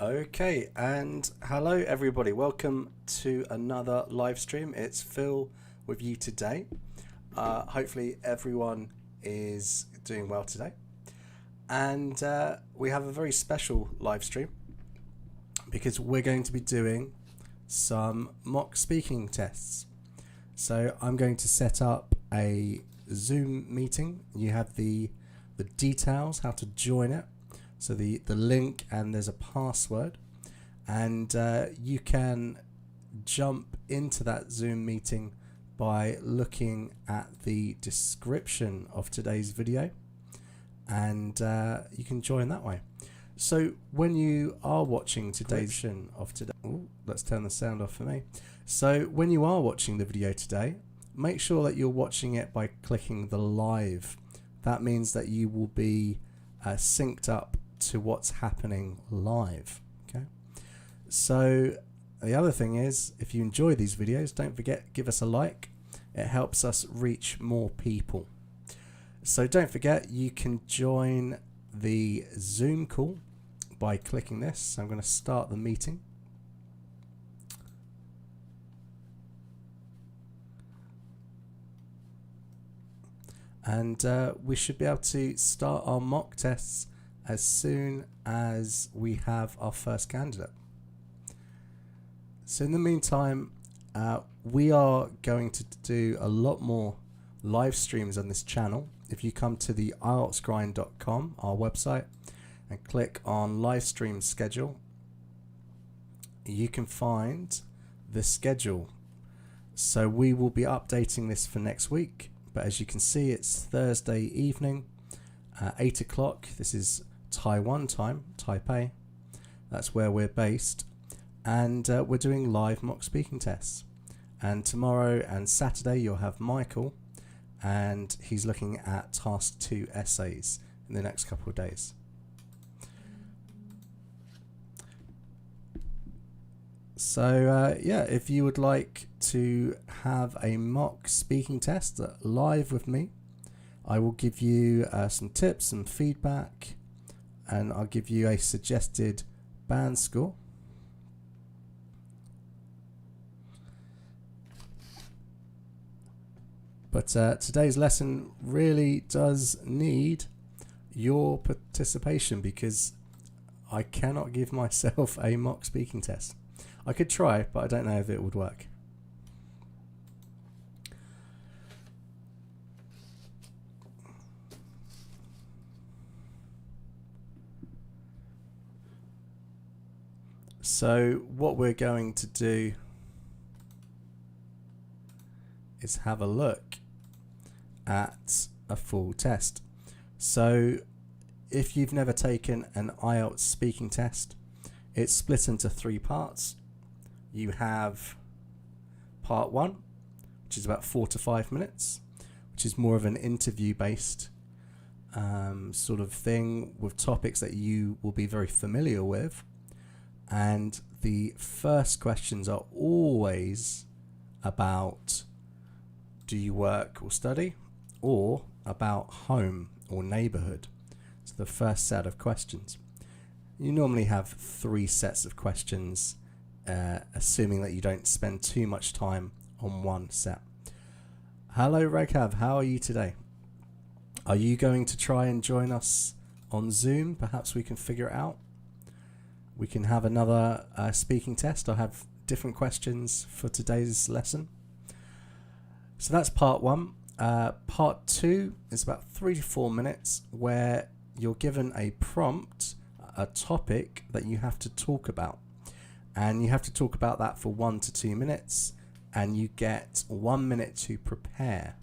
Okay, and hello everybody. Welcome to another live stream. It's Phil with you today. Hopefully everyone is doing well today. And we have a very special live stream because we're going to be doing some mock speaking tests. So I'm going to set up a Zoom meeting. You have the details, how to join it. So the link, and there's a password, and you can jump into that Zoom meeting by looking at the description of today's video, and you can join that way. So when you are watching today's version of today, let's turn the sound off for me. So when you are watching the video today, make sure that you're watching it by clicking the live. That means that you will be synced up to what's happening live. Okay, so the other thing is, if you enjoy these videos, don't forget, give us a like. It helps us reach more people. So don't forget, you can join the Zoom call by clicking this. So I'm going to start the meeting. And we should be able to start our mock tests as soon as we have our first candidate. So in the meantime, we are going to do a lot more live streams on this channel. If you come to the IELTSGrind.com, our website, and click on live stream schedule, you can find the schedule. So we will be updating this for next week, but as you can see, it's Thursday evening, 8 o'clock. This is Taiwan time, Taipei. That's where we're based, and we're doing live mock speaking tests. And tomorrow and Saturday you'll have Michael, and he's looking at task 2 essays in the next couple of days. So yeah, if you would like to have a mock speaking test live with me, I will give you some tips, some feedback, and I'll give you a suggested band score. But today's lesson really does need your participation, because I cannot give myself a mock speaking test. I could try, but I don't know if it would work. So what we're going to do is have a look at a full test. So if you've never taken an IELTS speaking test, it's split into 3 parts. You have part 1, which is about 4 to 5 minutes, which is more of an interview based sort of thing, with topics that you will be very familiar with. And the first questions are always about, do you work or study, or about home or neighborhood. So the first set of questions. You normally have 3 sets of questions, assuming that you don't spend too much time on one set. Hello Raghav, how are you today? Are you going to try and join us on Zoom? Perhaps we can figure it out. We can have another speaking test. I have different questions for today's lesson. So that's part 1. Part 2 is about 3 to 4 minutes, where you're given a prompt, a topic that you have to talk about. And you have to talk about that for 1 to 2 minutes, and you get 1 minute to prepare.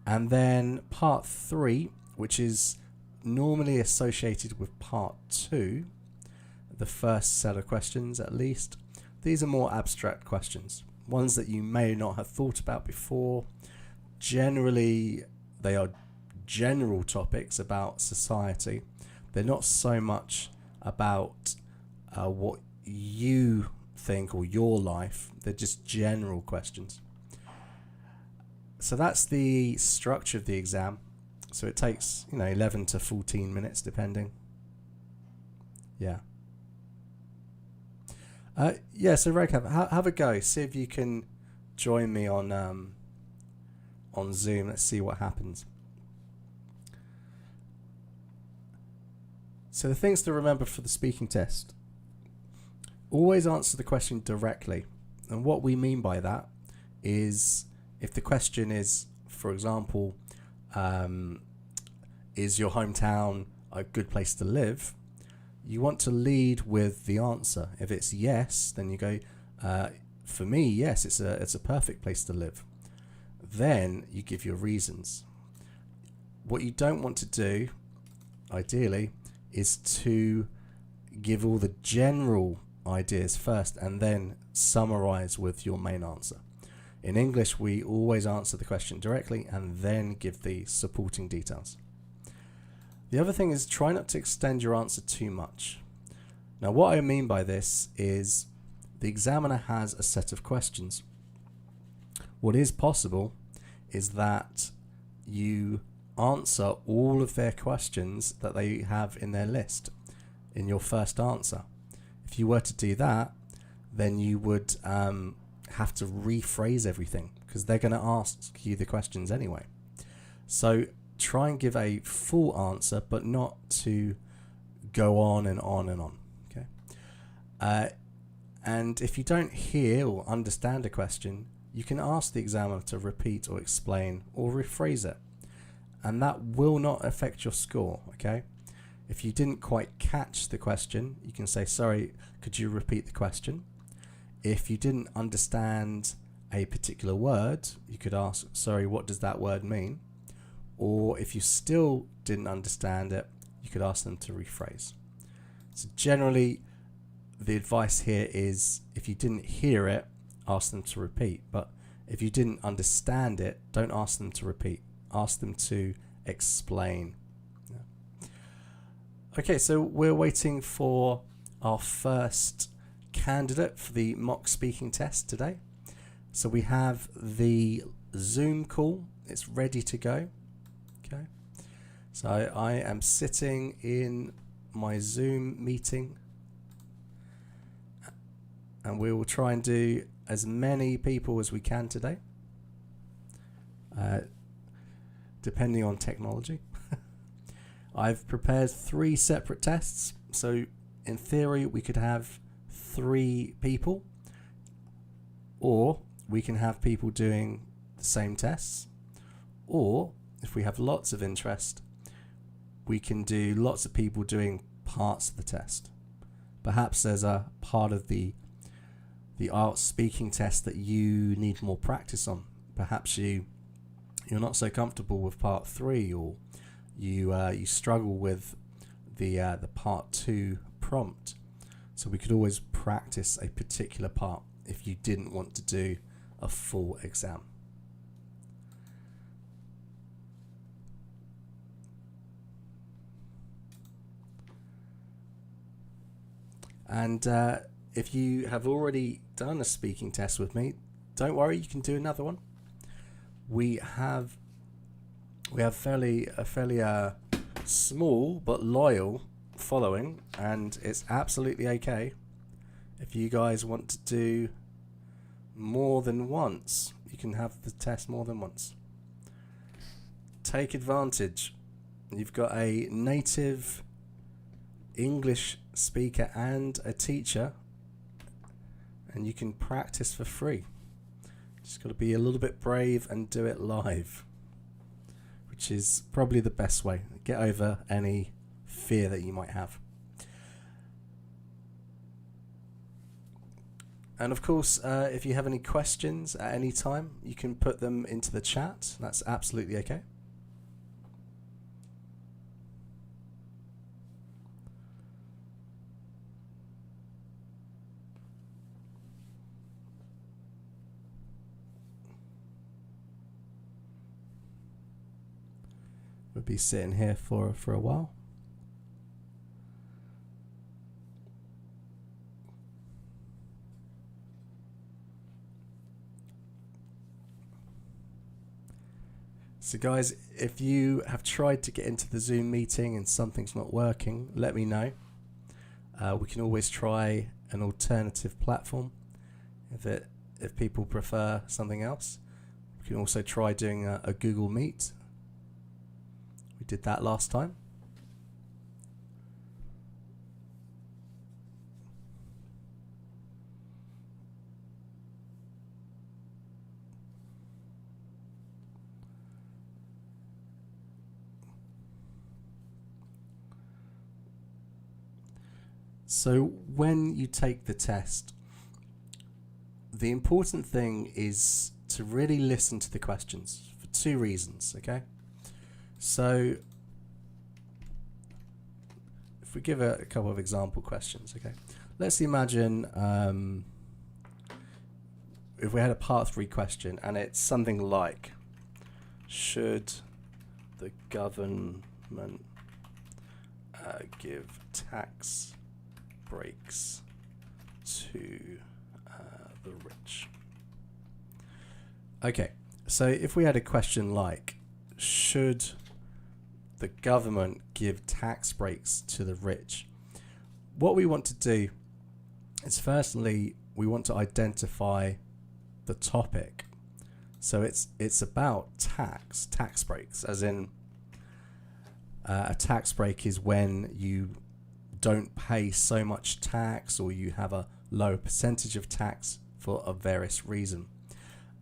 And then part 3, which is normally associated with part 2, the first set of questions at least, these are more abstract questions, ones that you may not have thought about before. Generally, they are general topics about society. They're not so much about what you think or your life. They're just general questions. So that's the structure of the exam. So it takes, 11 to 14 minutes depending. Yeah. Yeah, so Raghav, have a go. See if you can join me on Zoom. Let's see what happens. So the things to remember for the speaking test: always answer the question directly. And what we mean by that is, if the question is, for example, is your hometown a good place to live? You want to lead with the answer. If it's yes, then you go, for me, yes, it's a perfect place to live. Then you give your reasons. What you don't want to do, ideally, is to give all the general ideas first and then summarize with your main answer. In English, we always answer the question directly and then give the supporting details. The other thing is, try not to extend your answer too much. Now, what I mean by this is the examiner has a set of questions. What is possible is that you answer all of their questions that they have in their list in your first answer. If you were to do that, then you would have to rephrase everything because they're going to ask you the questions anyway. So try and give a full answer, but not to go on and on and on. Okay. And if you don't hear or understand a question, you can ask the examiner to repeat or explain or rephrase it, and that will not affect your score. Okay. If you didn't quite catch the question, you can say, sorry, could you repeat the question? If you didn't understand a particular word, you could ask, sorry, what does that word mean? Or if you still didn't understand it, you could ask them to rephrase. So generally, the advice here is, if you didn't hear it, ask them to repeat. But if you didn't understand it, don't ask them to repeat. Ask them to explain. Yeah. Okay, so we're waiting for our first candidate for the mock speaking test today. So we have the Zoom call. It's ready to go. Okay. So I am sitting in my Zoom meeting, and we will try and do as many people as we can today, depending on technology. I've prepared 3 separate tests. So in theory, we could have 3 people, or we can have people doing the same tests, or if we have lots of interest, we can do lots of people doing parts of the test. Perhaps there's a part of the IELTS speaking test that you need more practice on. Perhaps you're not so comfortable with part 3, or you struggle with the part 2 prompt. So we could always practice a particular part if you didn't want to do a full exam. And if you have already done a speaking test with me, don't worry, you can do another one. We have a fairly small but loyal following, and it's absolutely okay if you guys want to do more than once. You can have the test more than once. Take advantage. You've got a native English speaker and a teacher, and you can practice for free. Just got to be a little bit brave and do it live, which is probably the best way. Get over any fear that you might have. And of course, if you have any questions at any time, you can put them into the chat. That's absolutely okay. We'll be sitting here for a while. So guys, if you have tried to get into the Zoom meeting and something's not working, let me know. We can always try an alternative platform. If people prefer something else, we can also try doing a Google Meet. We did that last time. So when you take the test, the important thing is to really listen to the questions for two reasons, okay? So if we give a couple of example questions, okay? Let's imagine if we had a part 3 question and it's something like, should the government give tax breaks to the rich? Okay, so if we had a question like, should the government give tax breaks to the rich, what we want to do is firstly we want to identify the topic. So it's about tax breaks, as in a tax break is when you don't pay so much tax or you have a lower percentage of tax for a various reason.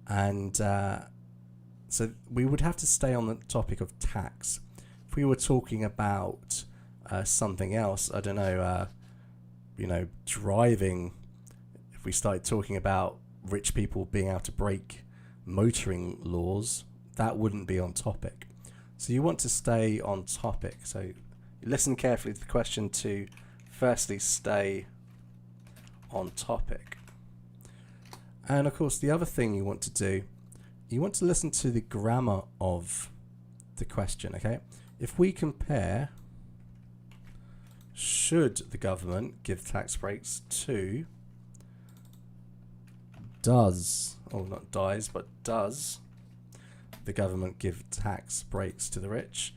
And so we would have to stay on the topic of tax. If we were talking about something else, I don't know, driving, if we started talking about rich people being able to break motoring laws, that wouldn't be on topic. So you want to stay on topic. So listen carefully to the question to firstly stay on topic. And of course, the other thing you want to do, you want to listen to the grammar of the question, okay? If we compare should the government give tax breaks to does, or not dies, but does the government give tax breaks to the rich,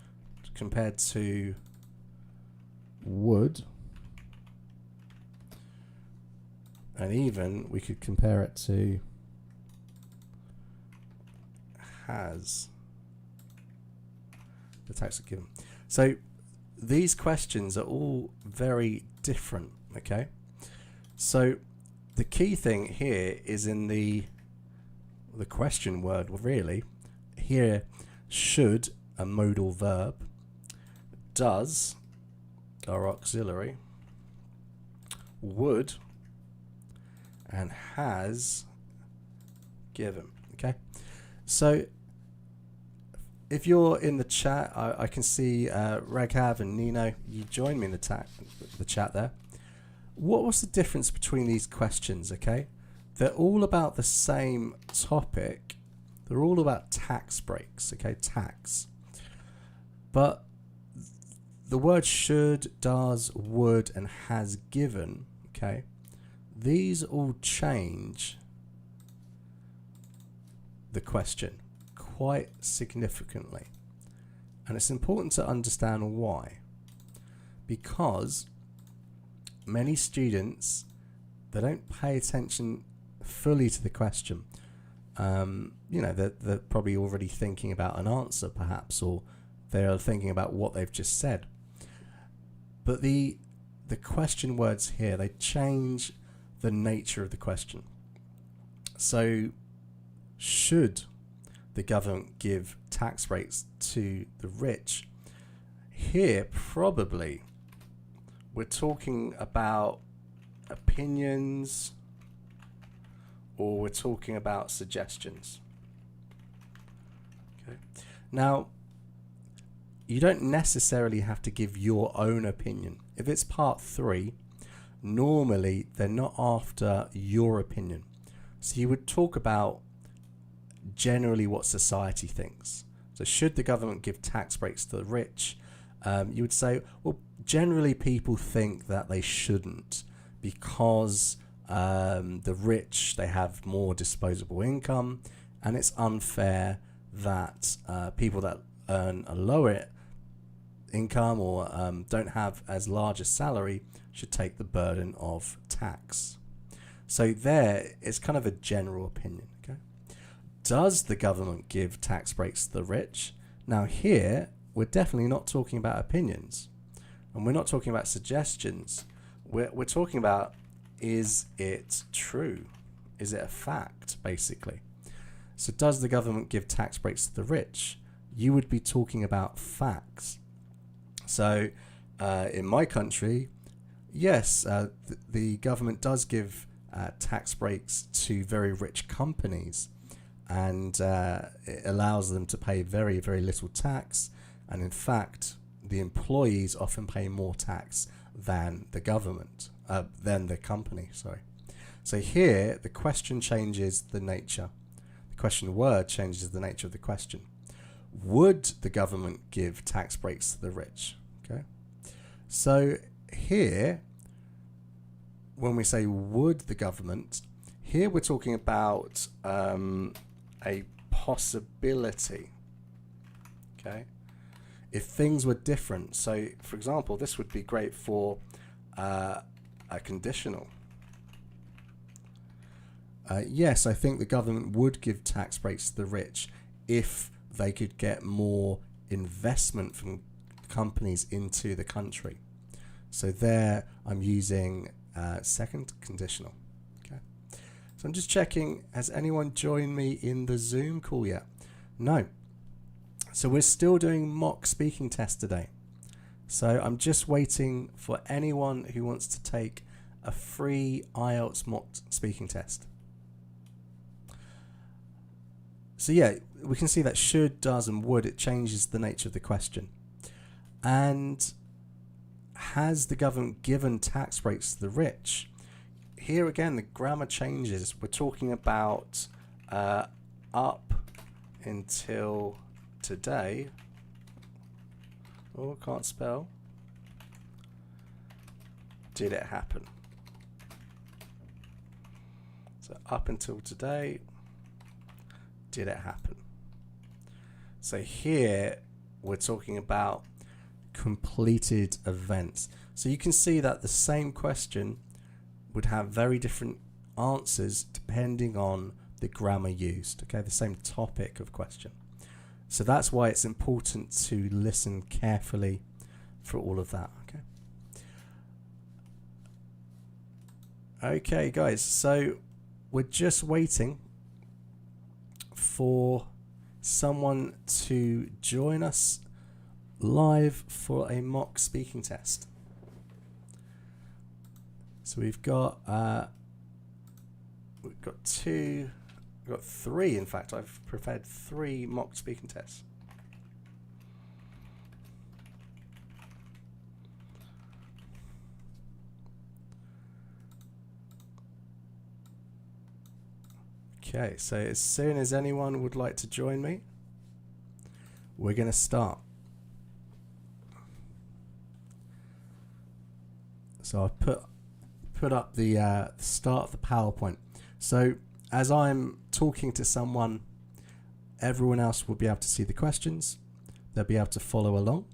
compared to would, and even we could compare it to has the tax given. So these questions are all very different, okay? So the key thing here is in the question word, really. Here, should, a modal verb, does, our auxiliary, would, and has given, okay? So if you're in the chat, I can see Raghav and Nino, you joined me in the chat there. What was the difference between these questions, okay? They're all about the same topic. They're all about tax breaks, okay? Tax. But the word should, does, would, and has given, okay? These all change the question quite significantly. And it's important to understand why. Because many students, they don't pay attention fully to the question. They're probably already thinking about an answer perhaps, or they're thinking about what they've just said. But the question words here, they change the nature of the question. So should the government give tax breaks to the rich? Here, probably, we're talking about opinions, or we're talking about suggestions. Okay. Now, you don't necessarily have to give your own opinion. If it's part 3, normally they're not after your opinion. So you would talk about generally what society thinks. So should the government give tax breaks to the rich? You would say, well, generally people think that they shouldn't, because the rich, they have more disposable income, and it's unfair that people that earn a lower income or don't have as large a salary should take the burden of tax. So there, it's kind of a general opinion. Okay, does the government give tax breaks to the rich? Now here, we're definitely not talking about opinions, and we're not talking about suggestions. We're talking about, is it true? Is it a fact, basically? So does the government give tax breaks to the rich? You would be talking about facts. So in my country, yes, the government does give tax breaks to very rich companies, and it allows them to pay very, very little tax. And in fact, the employees often pay more tax than the government, than the company, sorry. So here, the question changes the nature. The question word changes the nature of the question. Would the government give tax breaks to the rich? Okay. So here, when we say would the government, here we're talking about a possibility. Okay. If things were different, so for example, this would be great for a conditional. Yes, I think the government would give tax breaks to the rich if they could get more investment from companies into the country. So there I'm using second conditional. Okay. So I'm just checking, has anyone joined me in the Zoom call yet? No. So we're still doing mock speaking test today. So I'm just waiting for anyone who wants to take a free IELTS mock speaking test. So yeah, we can see that should, does, and would, it changes the nature of the question. And has the government given tax breaks to the rich? Here again, the grammar changes. We're talking about up until today. Oh, can't spell. Did it happen? So up until today, did it happen? So here we're talking about completed events. So you can see that the same question would have very different answers depending on the grammar used. Okay, the same topic of question. So that's why it's important to listen carefully for all of that. Okay, guys, so we're just waiting for someone to join us live for a mock speaking test. So we've got three, in fact. I've prepared 3 mock speaking tests. Okay, so as soon as anyone would like to join me, we're going to start. So I've put up the start of the PowerPoint. So as I'm talking to someone, everyone else will be able to see the questions. They'll be able to follow along.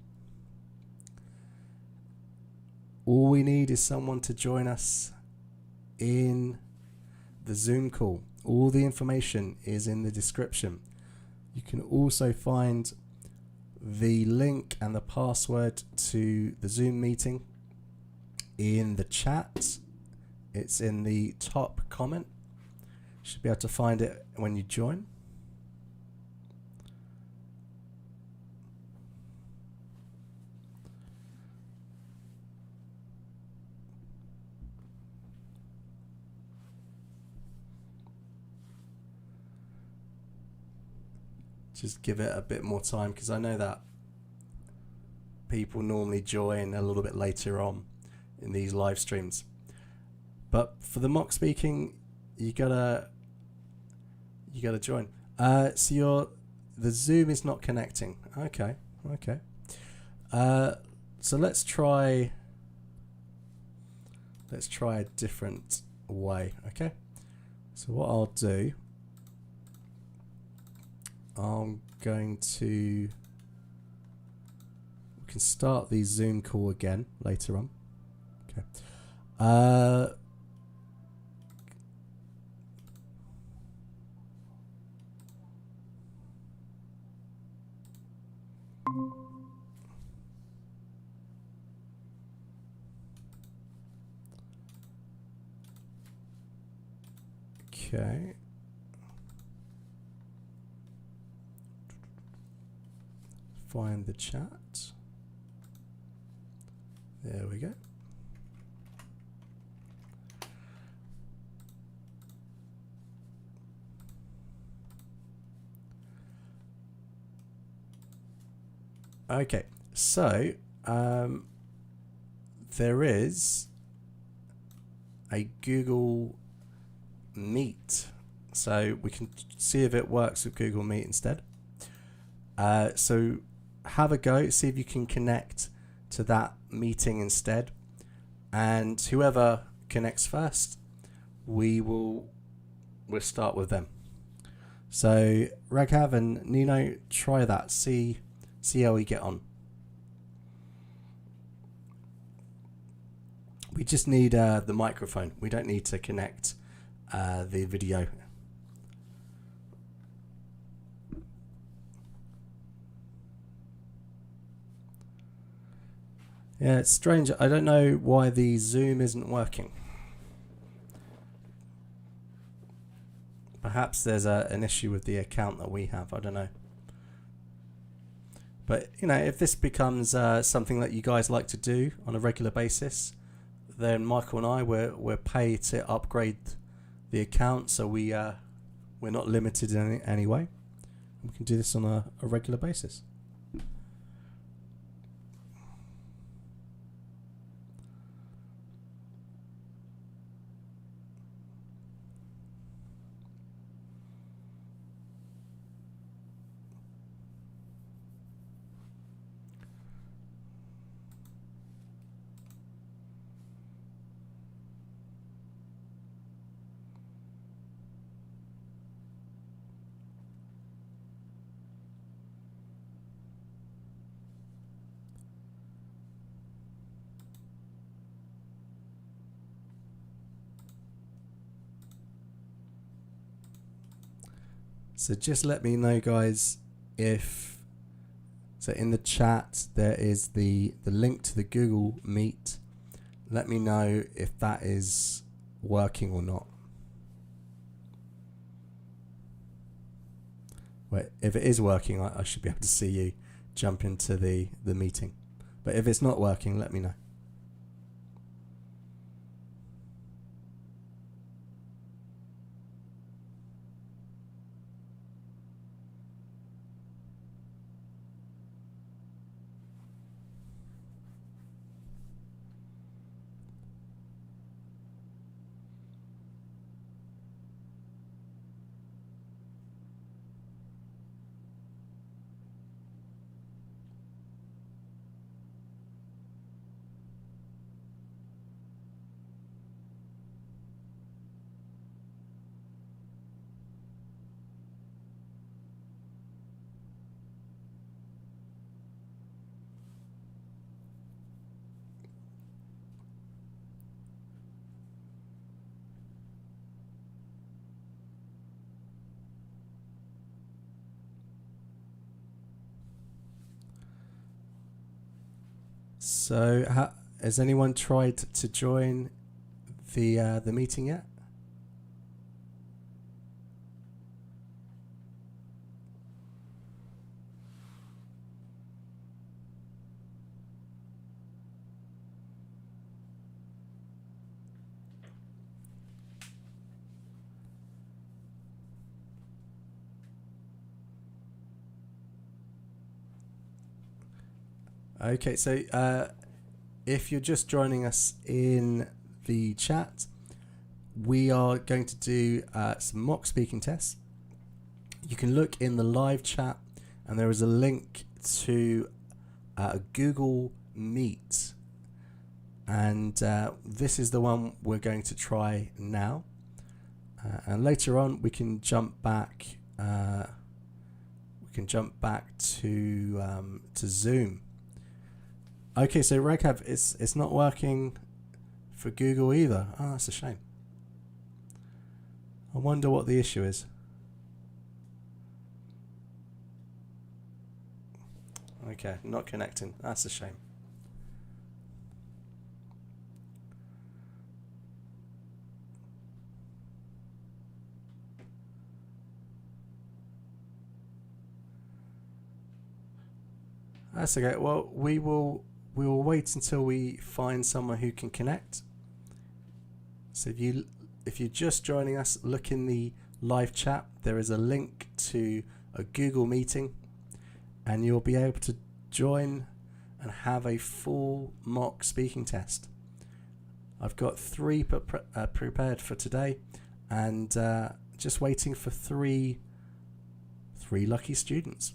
All we need is someone to join us in the Zoom call. All the information is in the description. You can also find the link and the password to the Zoom meeting in the chat. It's in the top comment. You should be able to find it when you join. Just give it a bit more time because I know that people normally join a little bit later on in these live streams. But for the mock speaking, you gotta join. So the Zoom is not connecting. Okay. So let's try a different way. Okay. So what I'll do, I'm going to We can start the Zoom call again later on. Okay. Okay. Find the chat. There we go. Okay, so there is a Google Meet, so we can see if it works with Google Meet instead. So have a go, see if you can connect to that meeting instead, and whoever connects first, we'll start with them. So Raghav and Nino, try that, see how we get on. We just need the microphone. We don't need to connect the video. Yeah, it's strange. I don't know why the Zoom isn't working. Perhaps there's an issue with the account that we have. I don't know. But, you know, if this becomes something that you guys like to do on a regular basis, then Michael and I, we're paid to upgrade the account, so we're not limited in any way. We can do this on a regular basis. So just let me know, guys, if so in the chat there is the link to the Google Meet. Let me know if that is working or not. Well, if it is working, I should be able to see you jump into the meeting. But if it's not working, let me know. So, has anyone tried to join the meeting yet? Okay, so if you're just joining us in the chat, we are going to do some mock speaking tests. You can look in the live chat, and there is a link to a Google Meet, and this is the one we're going to try now. And later on, we can jump back. We can jump back to Zoom. Okay, so Raghav, it's not working for Google either. Oh, that's a shame. I wonder what the issue is. Okay, not connecting. That's a shame. That's okay. Well, we will wait until we find someone who can connect. So if you're just joining us, look in the live chat. There is a link to a Google meeting, and you'll be able to join and have a full mock speaking test. I've got 3 prepared for today, and just waiting for three lucky students.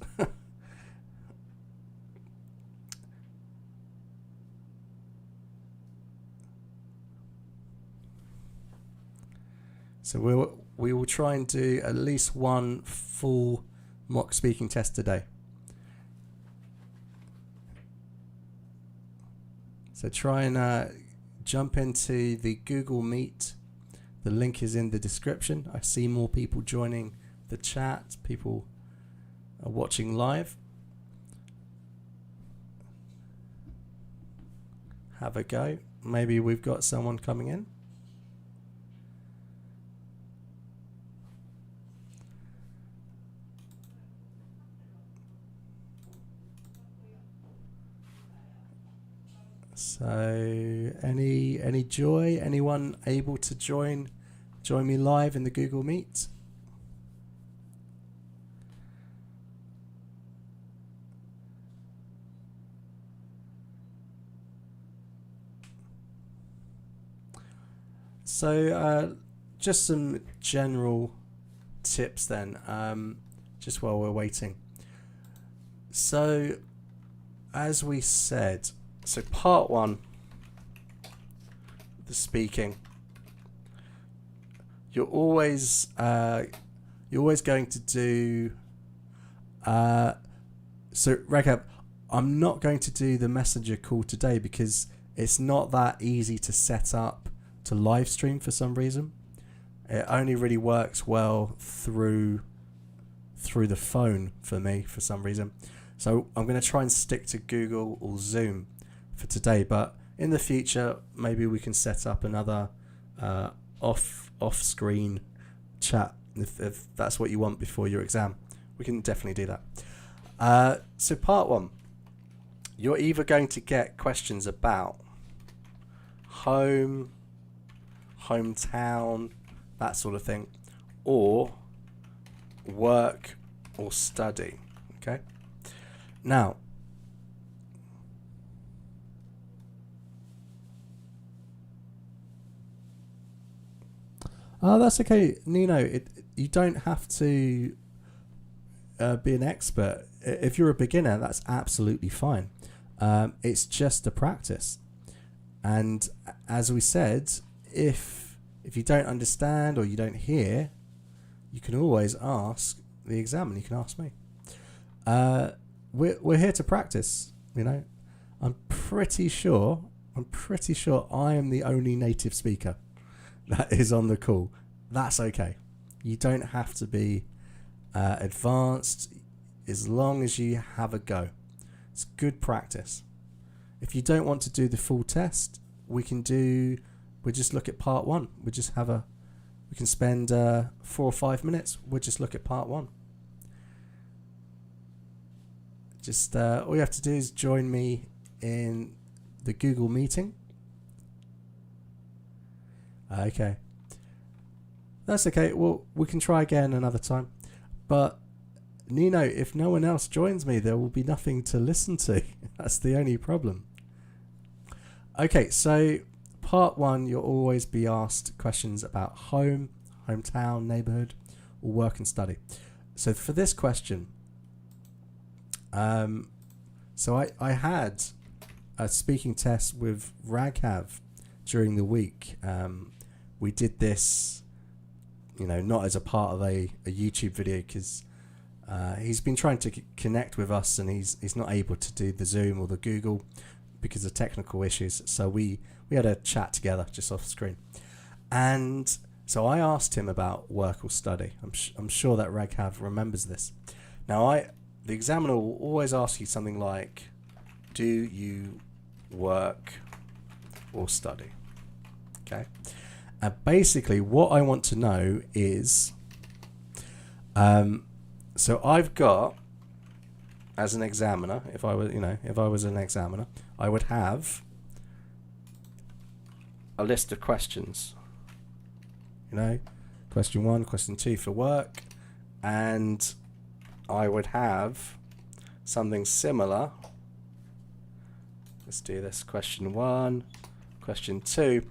So we will try and do at least one full mock speaking test today. So try and jump into the Google Meet. The link is in the description. I see more people joining the chat. People are watching live. Have a go. Maybe we've got someone coming in. So any joy? Anyone able to join me live in the Google Meet? So just some general tips then, just while we're waiting. So as we said, so part 1, the speaking, you're always going to do so Raghav, I'm not going to do the messenger call today because it's not that easy to set up to live stream for some reason. It only really works well through the phone for me for some reason. So I'm going to try and stick to Google or Zoom for today, but in the future maybe we can set up another off-screen chat if that's what you want before your exam. We can definitely do that. So part 1, you're either going to get questions about home, hometown, that sort of thing, or work or study. Okay, now that's okay, Nino. You don't have to be an expert. If you're a beginner, that's absolutely fine. It's just a practice. And as we said, if you don't understand or you don't hear, you can always ask the examiner. You can ask me. We're here to practice. You know, I'm pretty sure I am the only native speaker that is on the call. That's okay. You don't have to be advanced as long as you have a go. It's good practice. If you don't want to do the full test, we'll just look at part 1. We can spend 4 or 5 minutes. We'll just look at part 1. Just all you have to do is join me in the Google meeting. Okay. That's okay. Well, we can try again another time. But Nino, if no one else joins me, there will be nothing to listen to. That's the only problem. Okay, so part 1, you'll always be asked questions about home, hometown, neighborhood, or work and study. So for this question, so I had a speaking test with Raghav during the week. We did this, not as a part of a YouTube video because he's been trying to connect with us and he's not able to do the Zoom or the Google. because of technical issues. So we had a chat together just off screen. And so I asked him about work or study. I'm sure that Raghav remembers this. Now, the examiner will always ask you something like, do you work or study? Okay. And basically what I want to know is, so I've got, as an examiner, if I was an examiner, I would have a list of questions. Question 1, question 2 for work, and I would have something similar. Let's do this. Question 1, question 2,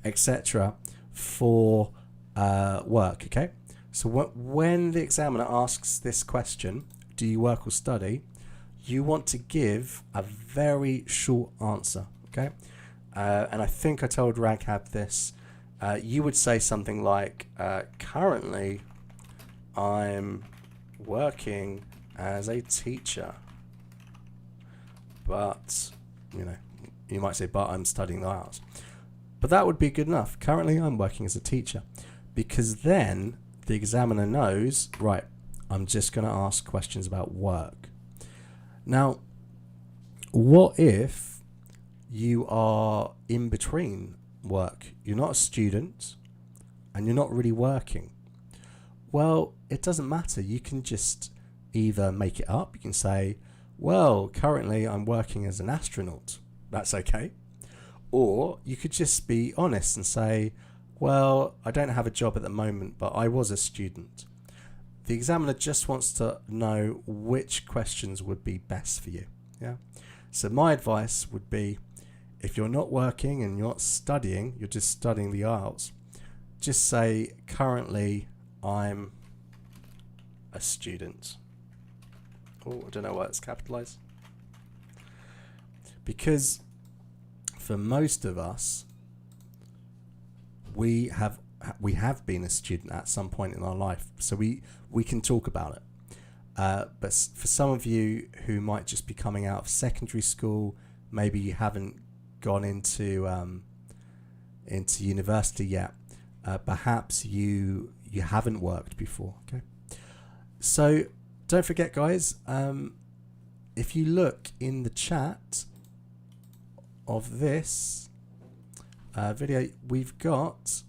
etc. for work. Okay. So when the examiner asks this question, do you work or study, you want to give a very short answer. Okay. And I think I told Raghav this. You would say something like, currently I'm working as a teacher, but you might say, but I'm studying the IELTS. But that would be good enough. Currently I'm working as a teacher, because then the examiner knows, right, I'm just going to ask questions about work. Now, what if you are in between work? You're not a student and you're not really working. Well, it doesn't matter. You can just either make it up. You can say, well, currently I'm working as an astronaut. That's okay. Or you could just be honest and say, well, I don't have a job at the moment, but I was a student. The examiner just wants to know which questions would be best for you. Yeah. So my advice would be, if you're not working and you're not studying, you're just studying the IELTS, just say, currently I'm a student. Oh, I don't know why it's capitalized. Because for most of us, we have been a student at some point in our life, so we can talk about it. But for some of you who might just be coming out of secondary school, maybe you haven't gone into university yet. Perhaps you haven't worked before. Okay, so don't forget, guys. If you look in the chat of this video, we've got.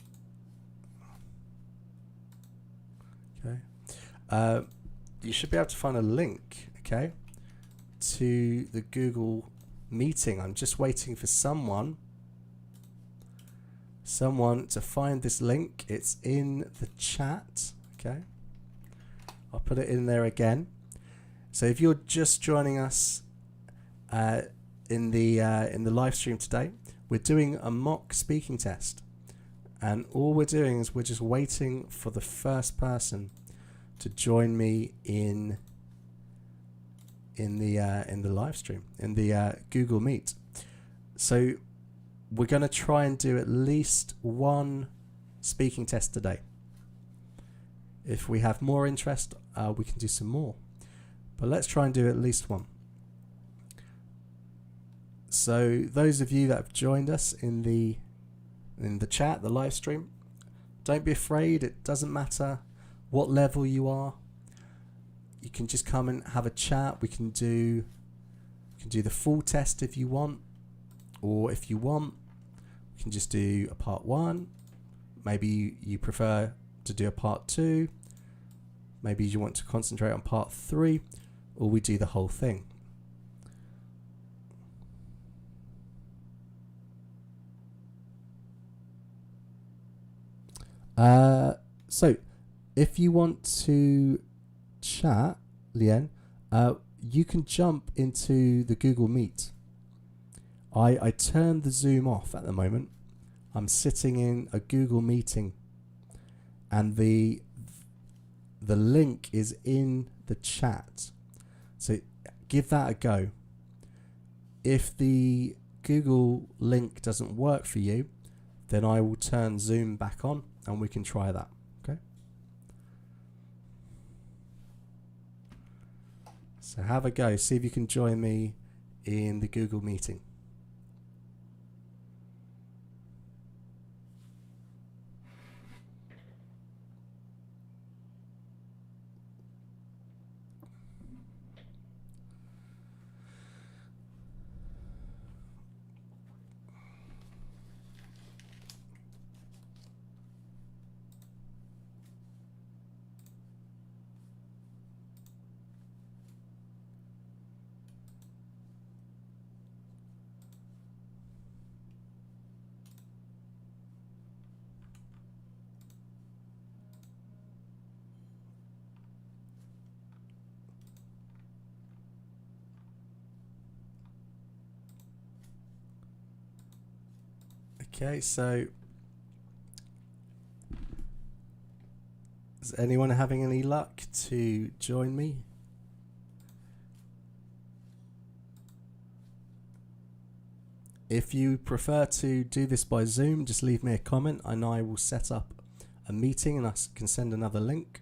Okay, you should be able to find a link. Okay, to the Google meeting. I'm just waiting for someone to find this link. It's in the chat. Okay, I'll put it in there again. So if you're just joining us in the live stream today, we're doing a mock speaking test, and all we're doing is we're just waiting for the first person to join me in the live stream, in the Google Meet. So we're going to try and do at least one speaking test today. If we have more interest, we can do some more, but let's try and do at least one. So those of you that have joined us in the chat, the live stream, don't be afraid. It doesn't matter what level you are. You can just come and have a chat. We can do the full test if you want, or if you want, we can just do a part 1. Maybe you prefer to do a part 2. Maybe you want to concentrate on part 3, or we do the whole thing. So if you want to chat, Lien, you can jump into the Google Meet. I turned the Zoom off at the moment. I'm sitting in a Google meeting, and the link is in the chat. So give that a go. If the Google link doesn't work for you, then I will turn Zoom back on and we can try that. Okay. So have a go. See if you can join me in the Google meeting. Okay, so is anyone having any luck to join me? If you prefer to do this by Zoom, just leave me a comment and I will set up a meeting and I can send another link.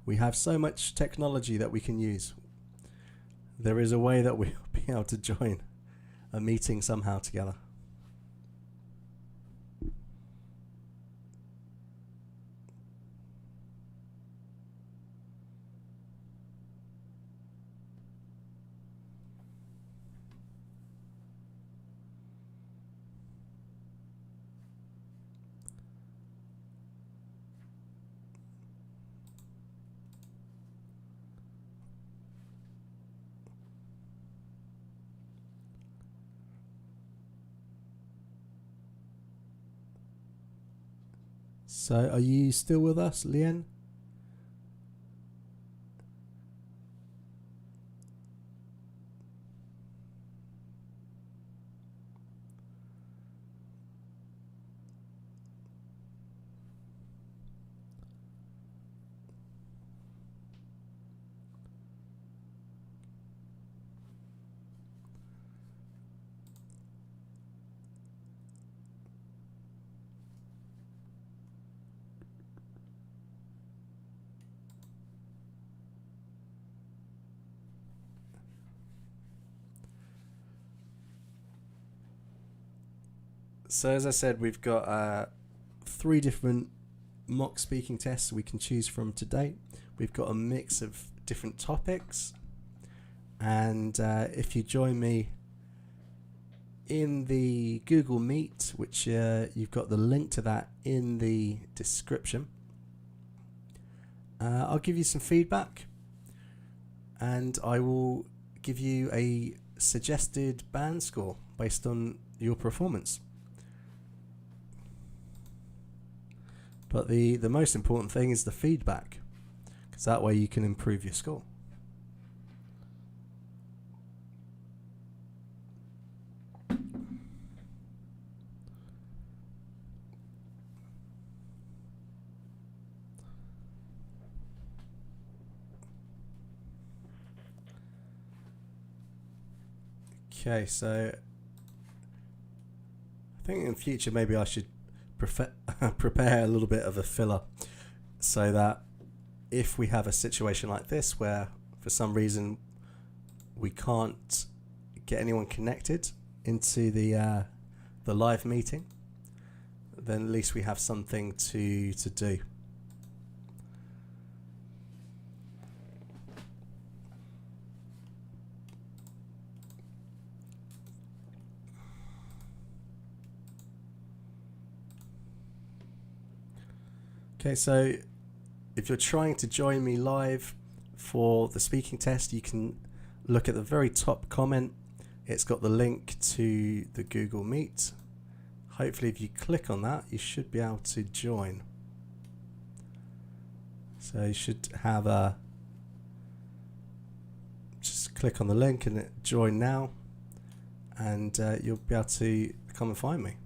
We have so much technology that we can use. There is a way that we'll be able to join a meeting somehow together. So are you still with us, Lien? So as I said, we've got 3 different mock speaking tests we can choose from today. We've got a mix of different topics, and if you join me in the Google Meet, which you've got the link to that in the description, I'll give you some feedback and I will give you a suggested band score based on your performance. But the most important thing is the feedback, because that way you can improve your score. Okay, so I think in future maybe I should prepare a little bit of a filler, so that if we have a situation like this where for some reason we can't get anyone connected into the live meeting, then at least we have something to do. Okay, so if you're trying to join me live for the speaking test, you can look at the very top comment. It's got the link to the Google Meet. Hopefully if you click on that, you should be able to join. So you should have a, just click on the link and join now, and you'll be able to come and find me.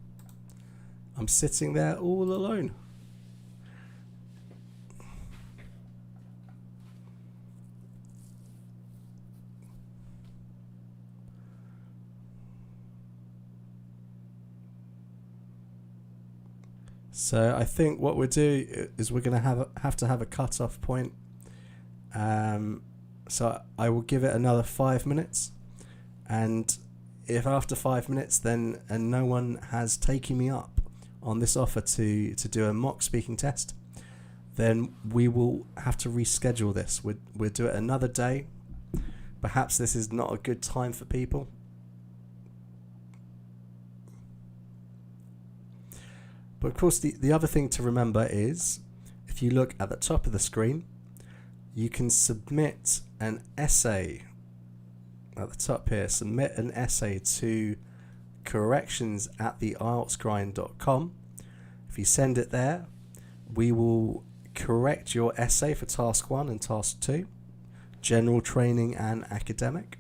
I'm sitting there all alone. So I think what we'll do is we're going to have to have a cut-off point. So I will give it another 5 minutes, and if after 5 minutes then and no one has taken me up on this offer to do a mock speaking test, then we will have to reschedule this. We'll do it another day. Perhaps this is not a good time for people. But of course, the other thing to remember is, if you look at the top of the screen, you can submit an essay at the top here. Submit an essay to corrections@IELTSGrind.com. If you send it there, we will correct your essay for task 1 and task 2, general training and academic,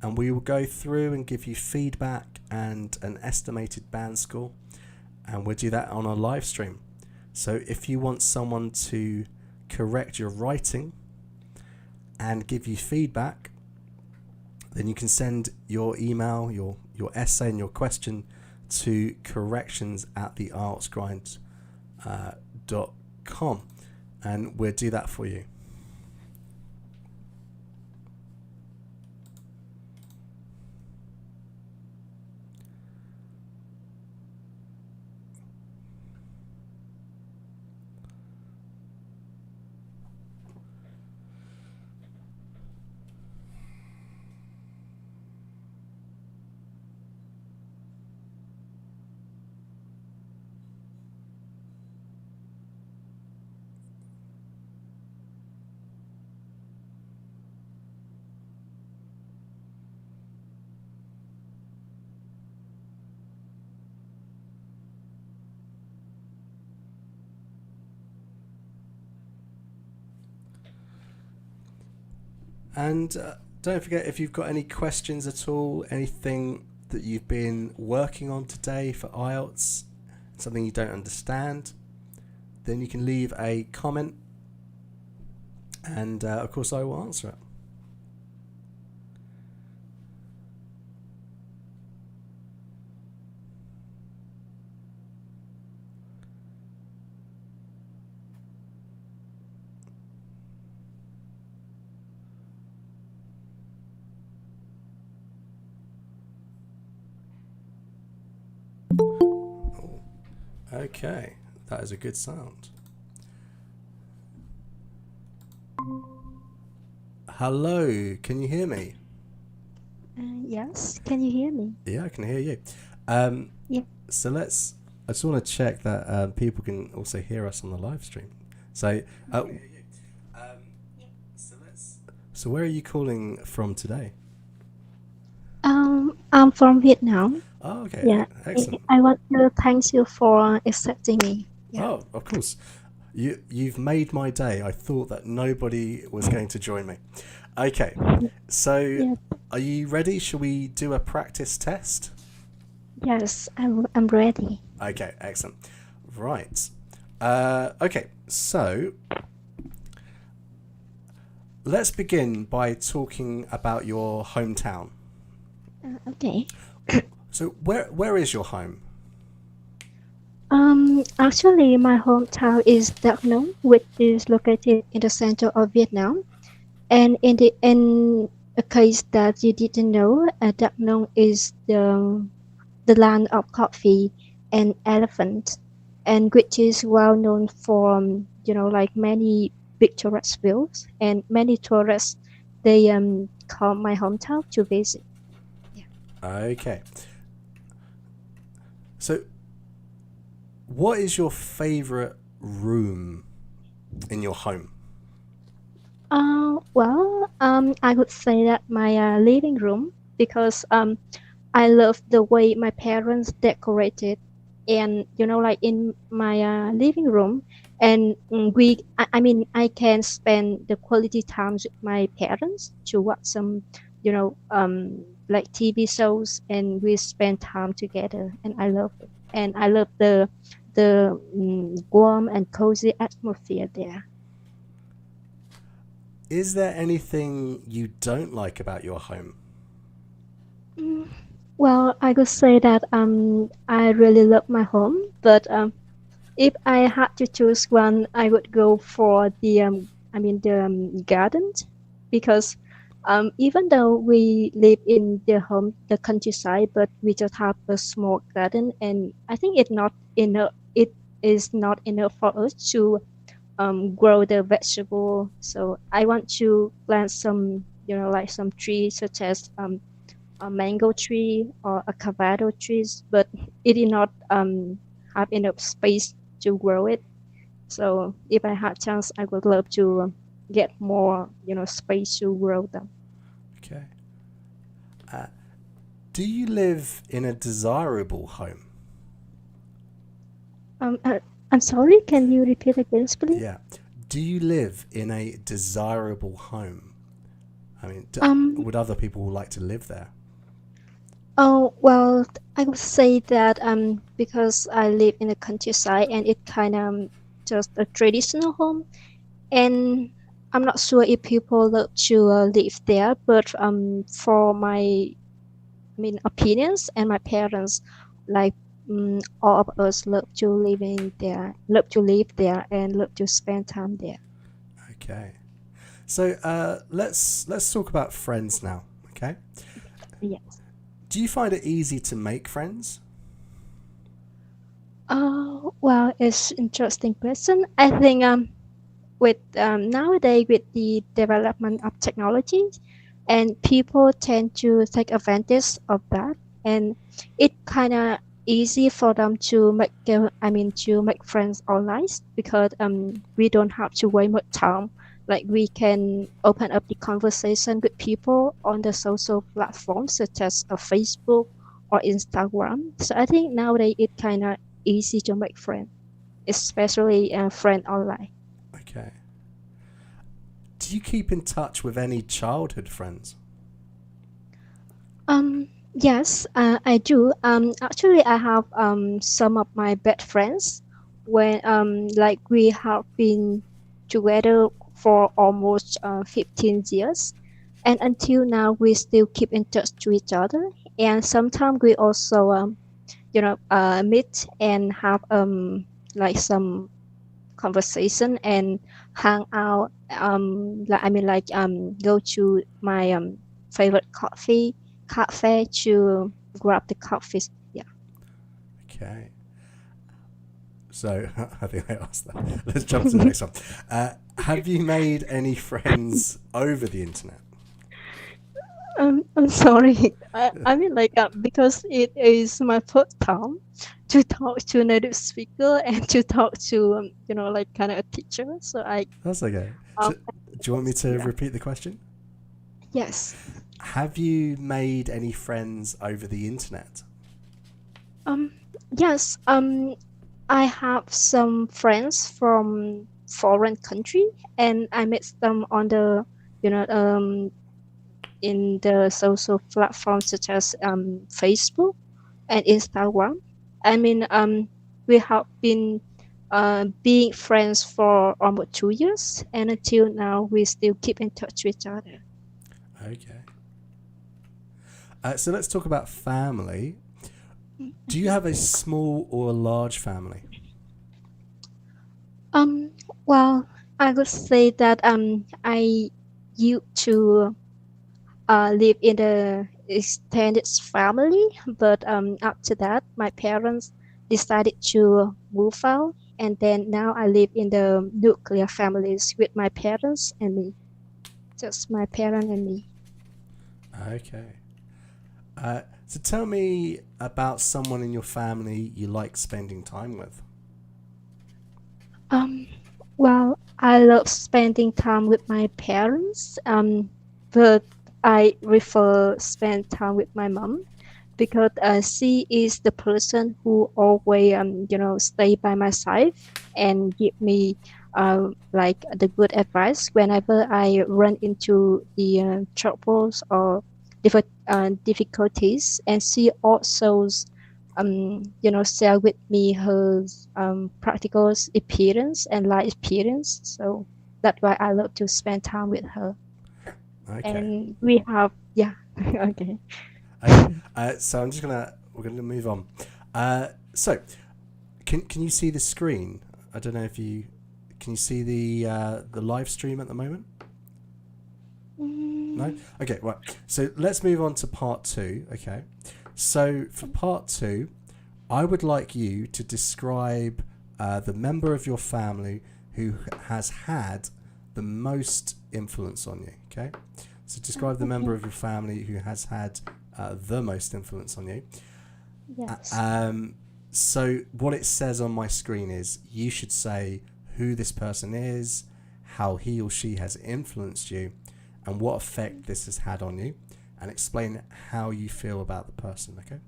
and we will go through and give you feedback and an estimated band score, and we'll do that on a live stream. So if you want someone to correct your writing and give you feedback, then you can send your email, your essay and your question to corrections@the IELTSgrind.com, and we'll do that for you. And don't forget, if you've got any questions at all, anything that you've been working on today for IELTS, something you don't understand, then you can leave a comment, and of course I will answer it. Okay, that is a good sound. Hello, can you hear me? Yes, can you hear me? Yeah, I can hear you. Yeah. So I just want to check that people can also hear us on the live stream. So, so where are you calling from today? I'm from Vietnam. Oh, okay, Yeah, excellent. I want to thank you for accepting me. Yeah. Oh, of course. You've made my day. I thought that nobody was going to join me. Okay, so Yeah. are you ready? Shall we do a practice test? Yes, I'm ready. Okay, excellent. Right. Okay, so let's begin by talking about your hometown. Okay. So where is your home? Actually, my hometown is Đắk Nông, which is located in the center of Vietnam. And in a case that you didn't know, Đắk Nông is the land of coffee and elephant, and which is well known for like many big tourist views, and many tourists they come my hometown to visit. Yeah. Okay. So what is your favorite room in your home? I would say that my living room, because I love the way my parents decorated, and like in my living room, and I mean, I can spend the quality times with my parents to watch some, like TV shows, and we spend time together, and I love it, and I love the warm and cozy atmosphere there. Is there anything you don't like about your home? Mm, Well, I could say that I really love my home, but if I had to choose one, I would go for the gardens, because even though we live in the countryside, but we just have a small garden, and I think it is not enough for us to grow the vegetable. So I want to plant some, like some trees such as a mango tree or a avocado trees, but it did not have enough space to grow it. So if I had chance, I would love to get more, space to grow them. Okay. Do you live in a desirable home? Um, uh, I'm sorry, can you repeat again, please? Yeah. Do you live in a desirable home? I mean, Um, would other people like to live there? Oh, well, I would say that because I live in the countryside and it kind of just a traditional home, and I'm not sure if people love to live there, but for my opinions and my parents, like all of us love to live there, and love to spend time there. Okay. So let's talk about friends now. Okay. Yes. Do you find it easy to make friends? Well, it's interesting question. I think with nowadays with the development of technology, and people tend to take advantage of that, and it kind of easy for them to to make friends online, because we don't have to wait much time. Like we can open up the conversation with people on the social platforms such as Facebook or Instagram. So I think nowadays it kind of easy to make friends, especially friend online. Okay. Do you keep in touch with any childhood friends? Yes, I do. Actually, I have some of my best friends when like we have been together for almost 15 years, and until now we still keep in touch to each other. And sometimes we also meet and have like some conversation and hang out. Go to my favorite coffee cafe to grab the coffee. Yeah. Okay. So I think I asked that. Let's jump to the next one. Have you made any friends over the internet? I'm sorry. Because it is my first time to talk to a native speaker and to talk to like kind of a teacher. So I That's okay. um Do you want me to yeah. repeat the question? Yes. Have you made any friends over the internet? Um yes. I have some friends from foreign country, and I met them on the you know in the social platforms such as Facebook and Instagram. I mean, we have been being friends for almost 2 years, and until now, we still keep in touch with each other. Okay. So let's talk about family. Do you have a small or a large family? Um, well, I would say that I used to live in the extended family, but after that, my parents decided to move out, and then now I live in the nuclear families with my parents and me, just my parent and me. Okay. So tell me about someone in your family you like spending time with. Um, well, I love spending time with my parents, but I prefer spend time with my mom, because she is the person who always stay by my side and give me like the good advice whenever I run into the troubles or difficulties, and she also share with me her practical experience and life experience. So that's why I love to spend time with her. Okay. And we have, yeah. Okay. Okay. So we're gonna move on. So can you see the screen? I don't know if you can you see the live stream at the moment. No? Mm, Okay, right. So let's move on to part two. Okay. So for part two, I would like you to describe the member of your family who has had the most influence on you. Okay. So describe the member okay. of your family who has had the most influence on you. Uh, Yes. Um, so what it says on my screen is you should say who this person is, how he or she has influenced you, and what effect this has had on you, and explain how you feel about the person. Okay.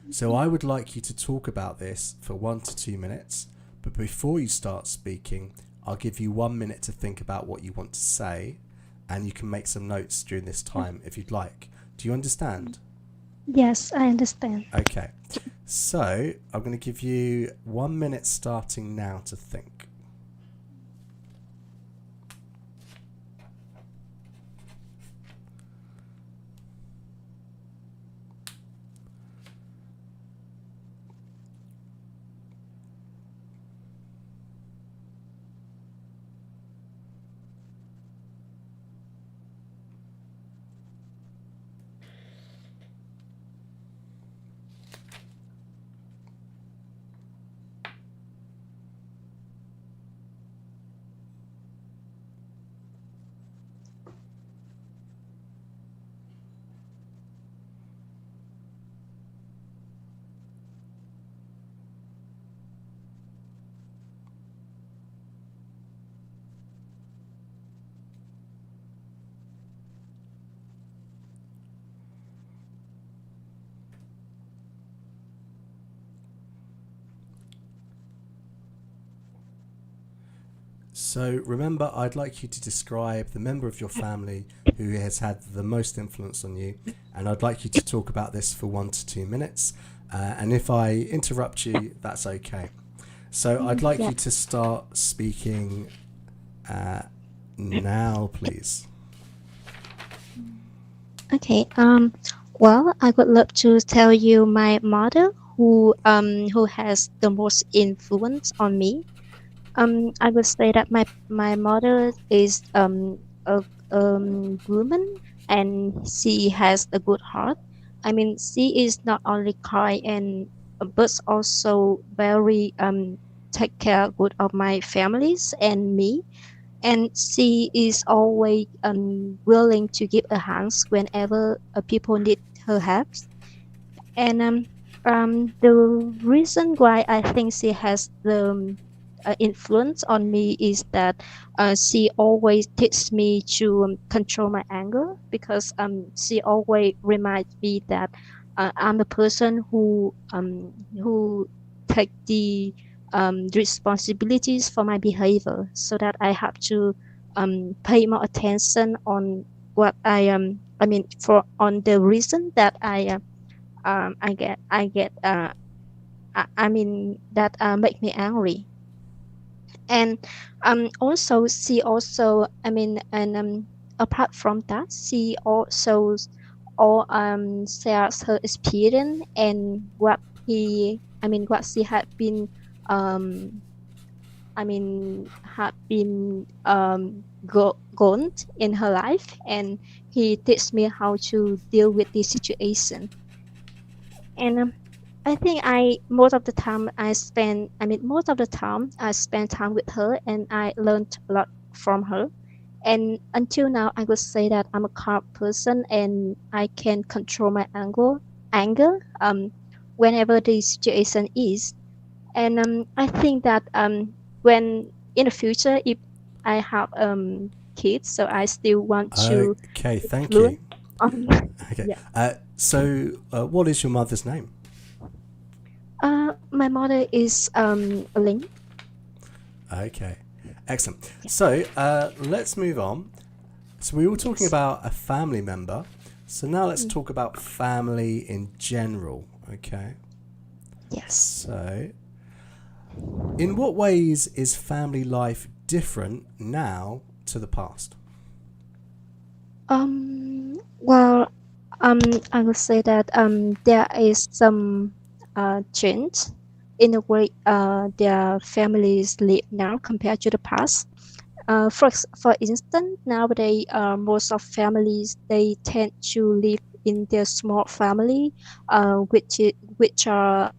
So I would like you to talk about this for 1 to 2 minutes, but before you start speaking, I'll give you 1 minute to think about what you want to say, and you can make some notes during this time if you'd like. Do you understand? Yes, I understand. Okay. So I'm going to give you 1 minute starting now to think. So remember, I'd like you to describe the member of your family who has had the most influence on you, and I'd like you to talk about this for 1 to 2 minutes. And if I interrupt you, that's okay. So I'd like Yeah. you to start speaking now, please. Okay. Well, I would love to tell you my mother who has the most influence on me. I would say that my mother is a woman, and she has a good heart. I mean, she is not only kind and but also very take care good of my families and me. And she is always willing to give a hand whenever people need her help. And the reason why I think she has the influence on me is that she always teaches me to control my anger, because she always reminds me that I'm a person who take the responsibilities for my behavior, so that I have to pay more attention on what I mean for on the reason that I mean that make me angry. And also she also I mean and apart from that, she also shares her experience and what she had been um had been gone in her life, and he teach me how to deal with this situation. And I think most of the time I spend time with her, and I learned a lot from her. And until now, I would say that I'm a calm person, and I can control my anger whenever the situation is. And I think that when in the future, if I have kids, so I still want to Okay, thank you. influence on. Okay. Yeah. What is your mother's name? My mother is Ling. Okay, excellent. Yeah. So let's move on. So we were talking Yes. about a family member. So now let's Mm, talk about family in general. Okay. yes. So, in what ways is family life different now to the past? Well, I would say that there is some change in the way their families live now compared to the past. For instance, nowadays, most of families they tend to live in their small family, which are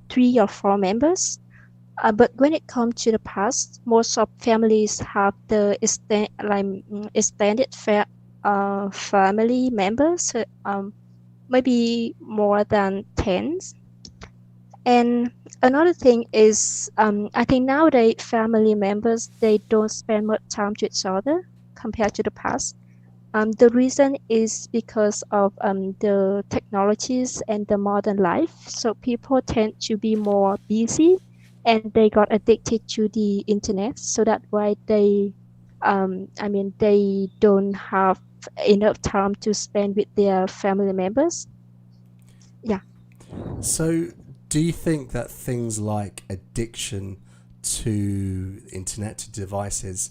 3 or 4 members. But when it comes to the past, most of families have the extended family members, maybe more than 10. And another thing is, I think nowadays family members they don't spend much time to each other compared to the past. The reason is because of the technologies and the modern life. So people tend to be more busy, and they got addicted to the internet. So that's why they don't have enough time to spend with their family members. Yeah. So, do you think that things like addiction to internet, to devices,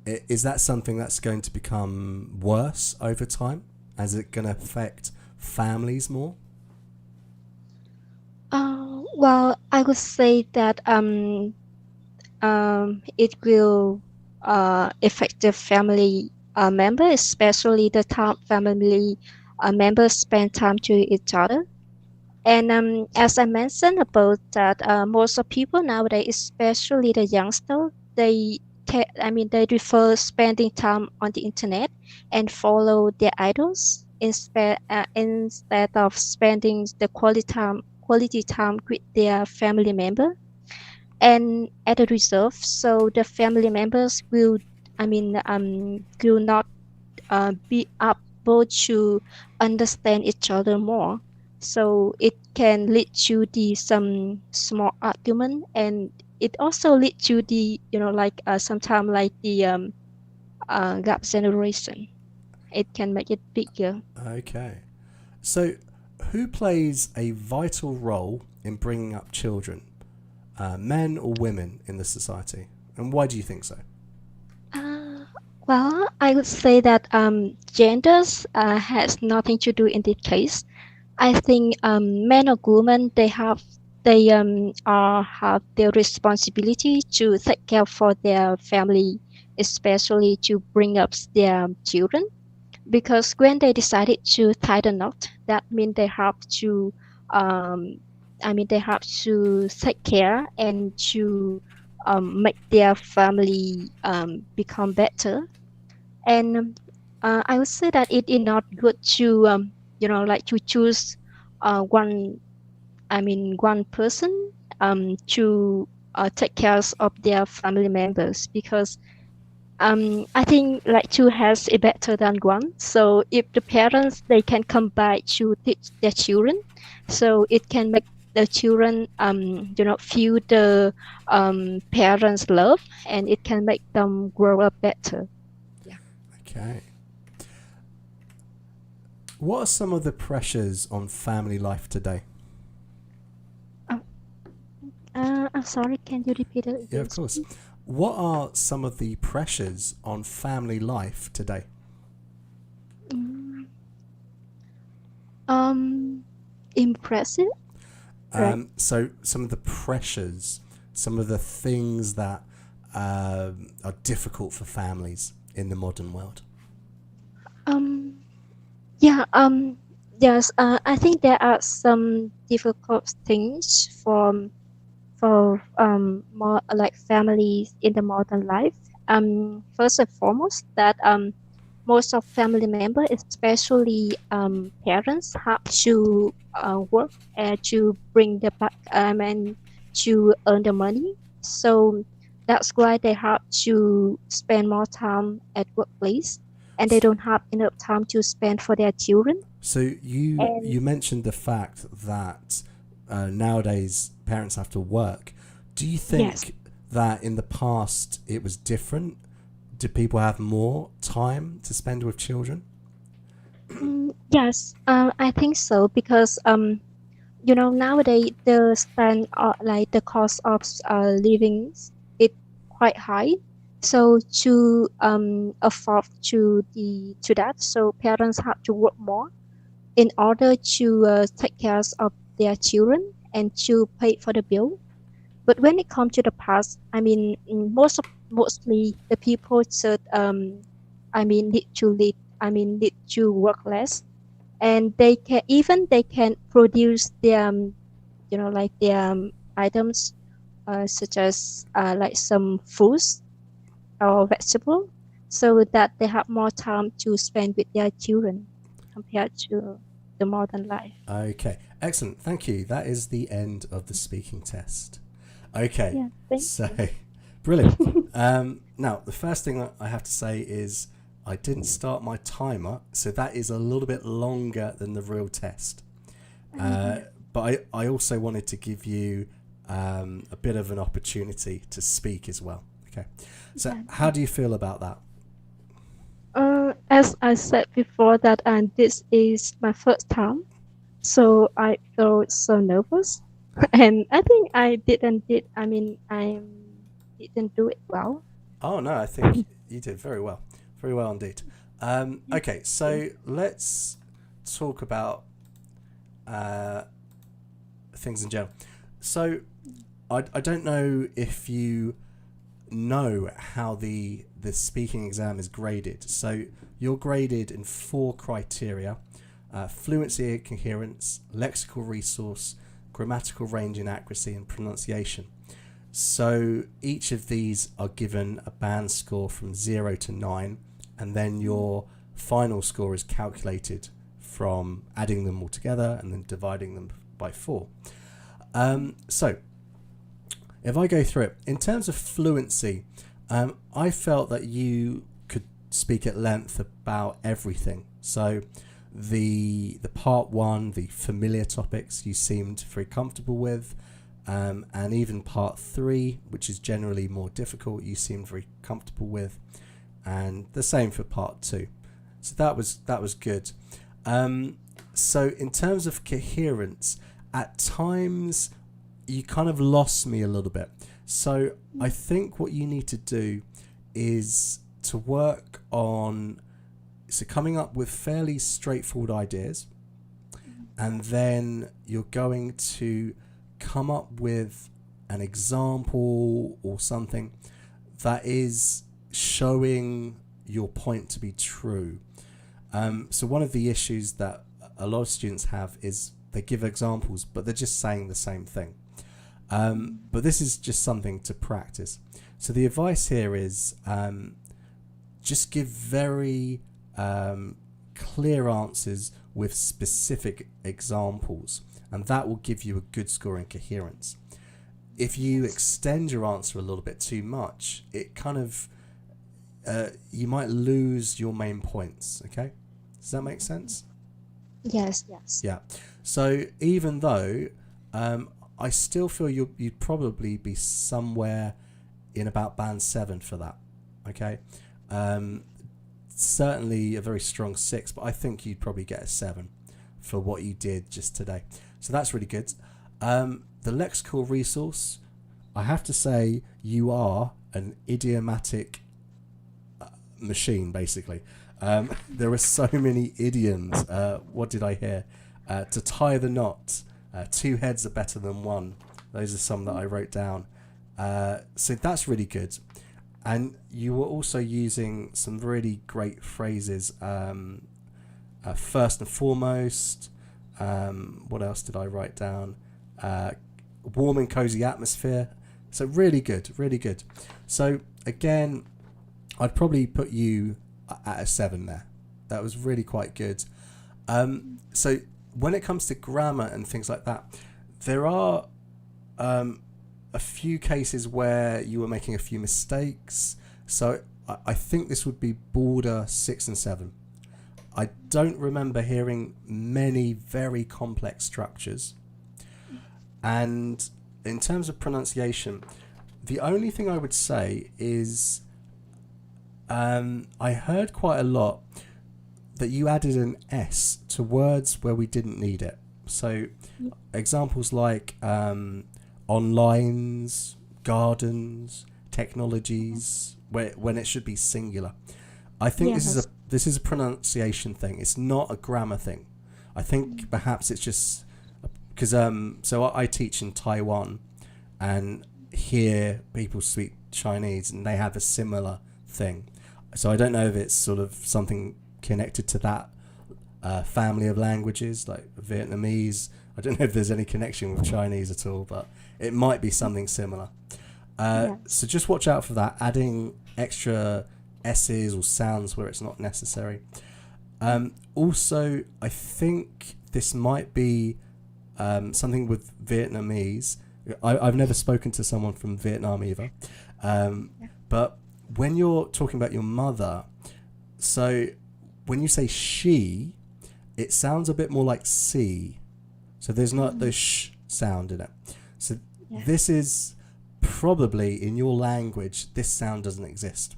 is that something that's going to become worse over time? Is it going to affect families more? Well, I would say that it will affect the family member, especially the time family members spend time to each other. And as I mentioned about that, most of people nowadays, especially the youngster, they prefer spending time on the internet and follow their idols instead of spending the quality time with their family member. And at a reserve, so the family members will not be able to understand each other more. So it can lead to the some small argument, and it also lead to the sometimes like the gap generation. It can make it bigger. Okay. So, who plays a vital role in bringing up children, men or women in the society? And why do you think so? Uh, well, I would say that genders has nothing to do in this case. I think men or women they have their responsibility to take care for their family, especially to bring up their children. Because when they decided to tie the knot, that means um, they have to take care and to make their family become better. And I would say that it is not good to to choose one one person to take care of their family members, because I think like two has a better than one. So if the parents they can combine to teach their children, so it can make the children feel the parents love, and it can make them grow up better. Yeah. Okay. What are some of the pressures on family life today? Oh, I'm sorry, can you repeat it Yeah, again, of course. please? What are some of the pressures on family life today? Mm, um, Impressive, right? So, some of the pressures, some of the things that are difficult for families in the modern world. Um, yeah. Yes. I think there are some difficult things for more like families in the modern life. First and foremost, that most of family members, especially parents, have to work to bring the back and to earn the money. So that's why they have to spend more time at workplace, and they don't have enough time to spend for their children. So you And mentioned the fact that nowadays parents have to work. Do you yes, think that in the past it was different? Do people have more time to spend with children? yes, I think so, because nowadays the spend like the cost of living is quite high. So to afford to that, so parents have to work more in order to take care of their children and to pay for the bill. But when it comes to the past, mostly the people should need to work less, and they can produce their their items, such as like some fruits or vegetable, so that they have more time to spend with their children compared to the modern life. Okay, excellent. Thank you. That is the end of the speaking test. Okay, Yeah, thank so you. brilliant. Now, the first thing I have to say is I didn't start my timer, so that is a little bit longer than the real test. Uh, Yeah, but I also wanted to give you a bit of an opportunity to speak as well. Okay, so yeah. how do you feel about that? As I said before, that this is my first time, So I felt so nervous, and I think I didn't do it well. Oh no, I think you did very well indeed. Okay, Yeah. so let's talk about uh, things in general. So I don't know if you know how the speaking exam is graded. So you're graded in 4 criteria: fluency and coherence, lexical resource, grammatical range and accuracy, and pronunciation. So each of these are given a band score from 0 to 9, and then your final score is calculated from adding them all together and then dividing them by 4. So if I go through it, in terms of fluency, I felt that you could speak at length about everything. So the part one, the familiar topics, you seemed very comfortable with, and even part three, which is generally more difficult, you seemed very comfortable with, and the same for part two. So that was good. So in terms of coherence, at times you kind of lost me a little bit. So I think what you need to do is to work on coming up with fairly straightforward ideas, and then you're going to come up with an example or something that is showing your point to be true. So one of the issues that a lot of students have is they give examples, but they're just saying the same thing. But this is just something to practice. So the advice here is just give very clear answers with specific examples, and that will give you a good score in coherence. If you extend your answer a little bit too much, it kind of you might lose your main points. Okay, does that make sense? Yes, yes. Yeah. So even though I still feel you'd probably be somewhere in about band 7 for that. Okay. Certainly a very strong 6, but I think you'd probably get a 7 for what you did just today. So that's really good. The lexical resource, I have to say, you are an idiomatic machine, basically. There are so many idioms. What did I hear? To tie the knot, 2 heads are better than 1. Those are some that I wrote down. So that's really good. And you were also using some really great phrases. First and foremost. What else did I write down? Warm and cozy atmosphere. So really good, really good. So again, I'd probably put you at a 7 there. That was really quite good. So when it comes to grammar and things like that, there are a few cases where you were making a few mistakes. So I think this would be border 6 and 7. I don't remember hearing many very complex structures. And in terms of pronunciation, the only thing I would say is I heard quite a lot that you added an S to words where we didn't need it. So examples like onlines, gardens, technologies, when it should be singular. I think Yes. this is a pronunciation thing. It's not a grammar thing. I think perhaps it's just because so I teach in Taiwan, and here people speak Chinese and they have a similar thing. So I don't know if it's sort of something connected to that family of languages like Vietnamese. I don't know if there's any connection with Chinese at all, but it might be something similar. Yes. So just watch out for that, adding extra S's or sounds where it's not necessary. Also, I think this might be something with Vietnamese. I've never spoken to someone from Vietnam either. But when you're talking about your mother, so when you say she, it sounds a bit more like C. So there's not the sh sound in it. So this is probably in your language, this sound doesn't exist.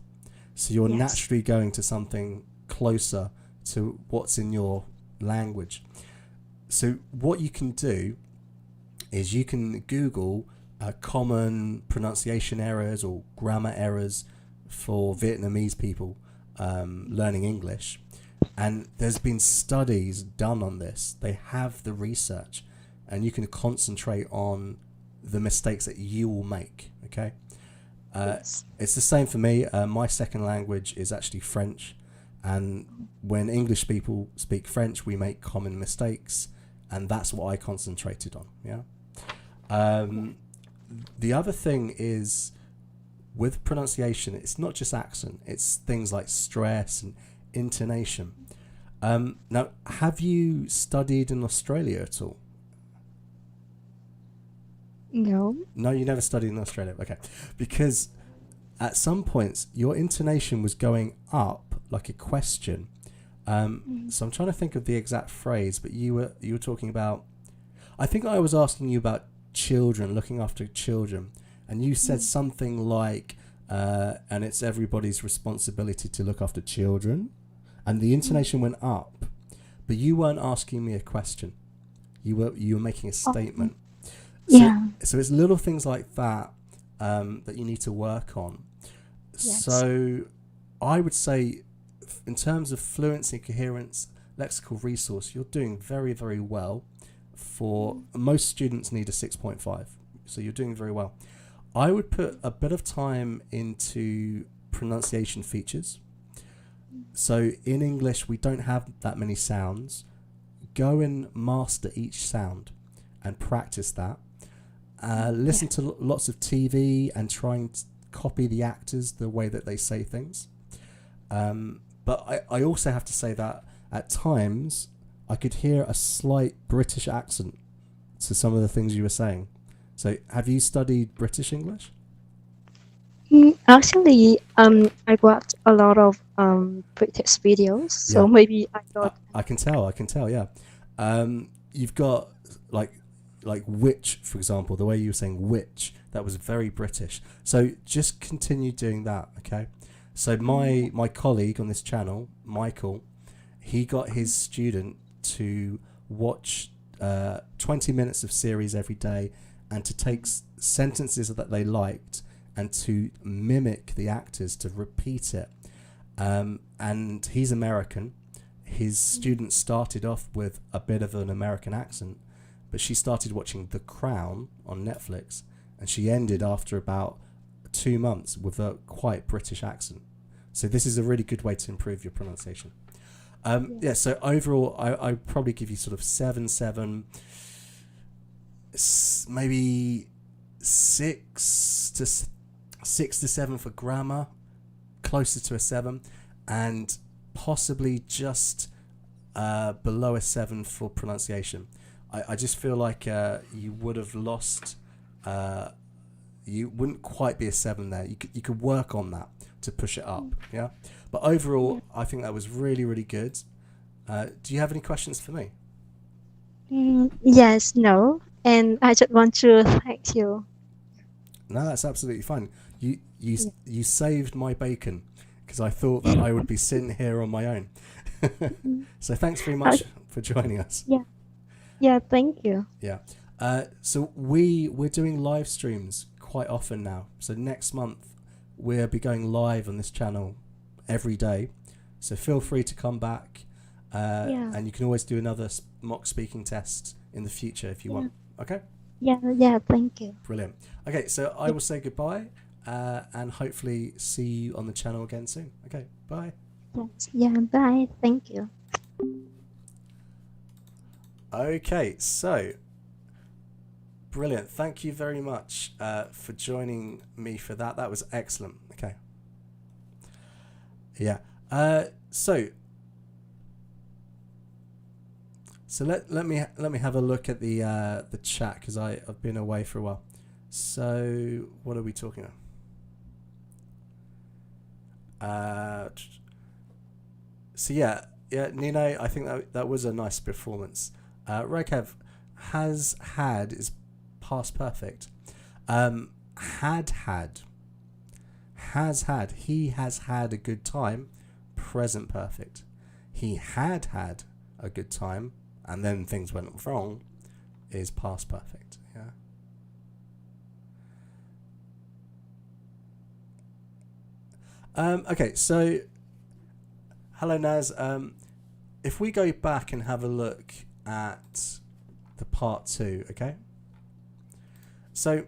So you're naturally going to something closer to what's in your language. So what you can do is you can Google common pronunciation errors or grammar errors for Vietnamese people learning English. And there's been studies done on this. They have the research, and you can concentrate on the mistakes that you will make. Okay. Yes. It's the same for me. My second language is actually French, and when English people speak French, we make common mistakes, and that's what I concentrated on. Yeah. The other thing is with pronunciation, it's not just accent; it's things like stress and intonation. Now, have you studied in Australia at all? No. No, you never studied in Australia. Okay, because at some points your intonation was going up like a question. So I'm trying to think of the exact phrase, but you were talking about. I think I was asking you about children, looking after children, and you said something like, "And it's everybody's responsibility to look after children," and the intonation went up, but you weren't asking me a question. You were making a statement. Yeah. So it's little things like that that you need to work on. Yes. So I would say, in terms of fluency, coherence, lexical resource, you're doing very, very well. For most students need a 6.5, so you're doing very well. I would put a bit of time into pronunciation features. So in English, we don't have that many sounds. Go and master each sound and practice that. Listen to lots of TV and trying to copy the actors, the way that they say things. But I also have to say that at times I could hear a slight British accent to some of the things you were saying. So have you studied British English? Actually, I watched a lot of British videos, so Yeah. maybe I got. I can tell, yeah. You've got like which, for example, the way you were saying which, that was very British. So just continue doing that, okay? So my colleague on this channel, Michael, he got his student to watch 20 minutes of series every day and to take sentences that they liked and to mimic the actors, to repeat it. And he's American. His student started off with a bit of an American accent, but she started watching The Crown on Netflix, and she ended after about 2 months with a quite British accent. So this is a really good way to improve your pronunciation. So overall, I probably give you sort of 7, maybe 6 to 7 for grammar, closer to a 7, and possibly just below a 7 for pronunciation. I just feel like you would have lost. You wouldn't quite be a 7 there. You could work on that to push it up. Yeah, but overall, I think that was really, really good. Do you have any questions for me? Yes, no, and I just want to thank you. No, that's absolutely fine. You Yeah. you saved my bacon because I thought that I would be sitting here on my own. So thanks very much for joining us. Yeah, thank you. Yeah. So we're doing live streams quite often now. So next month we'll be going live on this channel every day. So feel free to come back, and you can always do another mock speaking test in the future if you want. Okay. Yeah, thank you. Brilliant. Okay, so I will say goodbye, and hopefully see you on the channel again soon. Okay, bye. Yes, yeah, bye. Thank you. Okay, so brilliant. Thank you very much for joining me for that. That was excellent. Okay. Yeah. So let me have a look at the chat because I've been away for a while. So what are we talking about? So yeah, Nino, I think that was a nice performance. Rakev has had is past perfect. Has had. He has had a good time. Present perfect. He had a good time. and then things went wrong is past perfect. Yeah. Okay, so hello Naz. If we go back and have a look at the part 2, okay? So,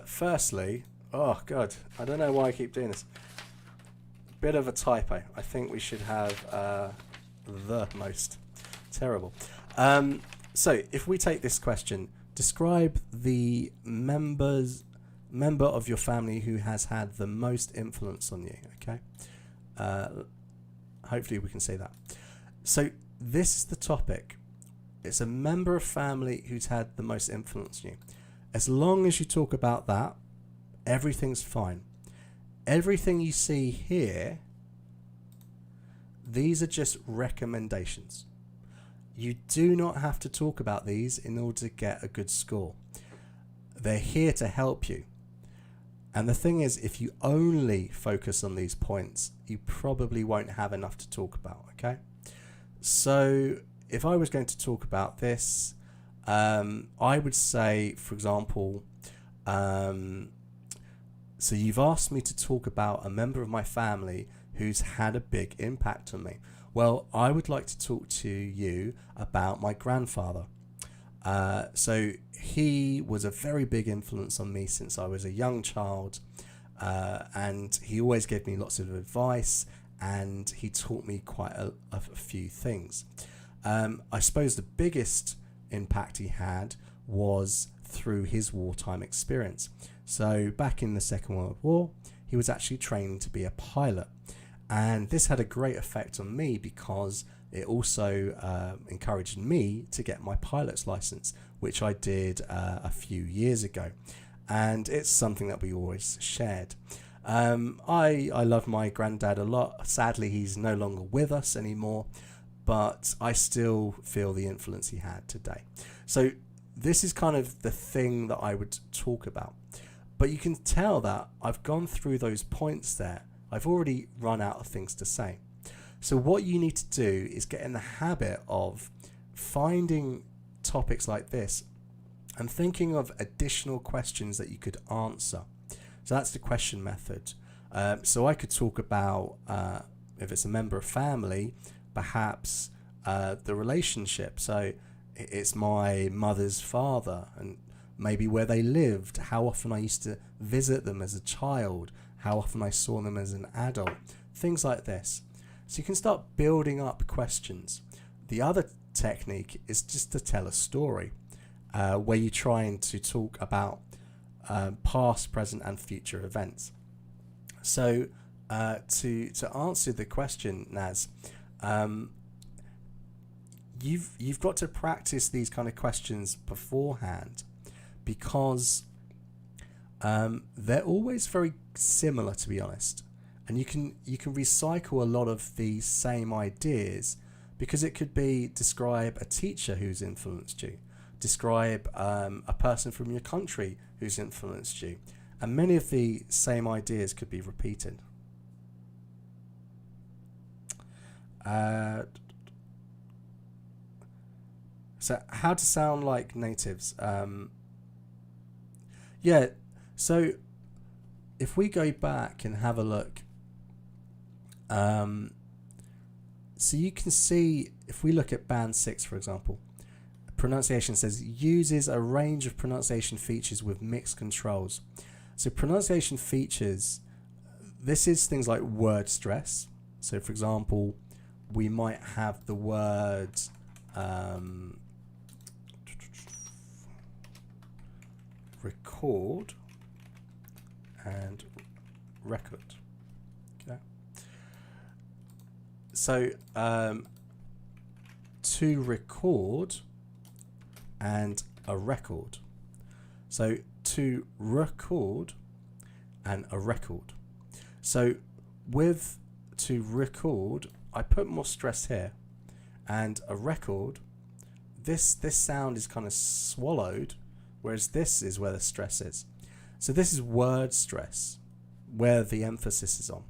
firstly, oh god, I don't know why I keep doing this. Bit of a typo. I think we should have the most terrible. So, if we take this question, describe the member of your family who has had the most influence on you, okay? Hopefully we can say that. So this is the topic. It's a member of family who's had the most influence on you. As long as you talk about that, everything's fine. Everything you see here, these are just recommendations. You do not have to talk about these in order to get a good score. They're here to help you. And the thing is, if you only focus on these points, you probably won't have enough to talk about, okay? So if I was going to talk about this, I would say, for example, so you've asked me to talk about a member of my family who's had a big impact on me. Well, I would like to talk to you about my grandfather. So he was a very big influence on me since I was a young child, and he always gave me lots of advice, and he taught me quite a few things. I suppose the biggest impact he had was through his wartime experience. So back in the Second World War, he was actually training to be a pilot, and this had a great effect on me because it also encouraged me to get my pilot's license, which I did a few years ago. And it's something that we always shared. I love my granddad a lot. Sadly, he's no longer with us anymore, but I still feel the influence he had today. So this is kind of the thing that I would talk about. But you can tell that I've gone through those points there. I've already run out of things to say. So what you need to do is get in the habit of finding topics like this and thinking of additional questions that you could answer. So that's the question method. So I could talk about, if it's a member of family, perhaps the relationship. So it's my mother's father, and maybe where they lived, how often I used to visit them as a child, how often I saw them as an adult, things like this. So you can start building up questions. The other technique is just to tell a story, where you're trying to talk about past, present and future events. So to answer the question, Naz, you've got to practice these kind of questions beforehand, because they're always very similar, to be honest. And you can recycle a lot of the same ideas, because it could be describe a teacher who's influenced you, describe a person from your country who's influenced you, and many of the same ideas could be repeated. So how to sound like natives? Yeah, so if we go back and have a look, so you can see, if we look at band 6, for example, pronunciation says uses a range of pronunciation features with mixed controls. So pronunciation features, this is things like word stress. So for example, we might have the word record and record. Okay. So to record and a record. So to record and a record. So with to record, I put more stress here, and a record, this sound is kind of swallowed, whereas this is where the stress is. So this is word stress, where the emphasis is on.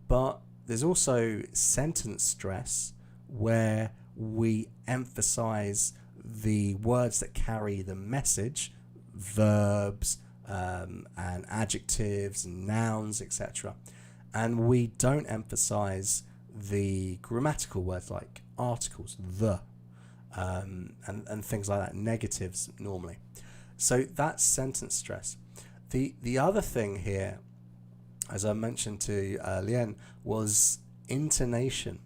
But there's also sentence stress, where we emphasize the words that carry the message, verbs, and adjectives, and nouns, etc. And we don't emphasize the grammatical words like articles, and things like that, negatives normally. So that's sentence stress. The other thing here, as I mentioned to Lien, was intonation,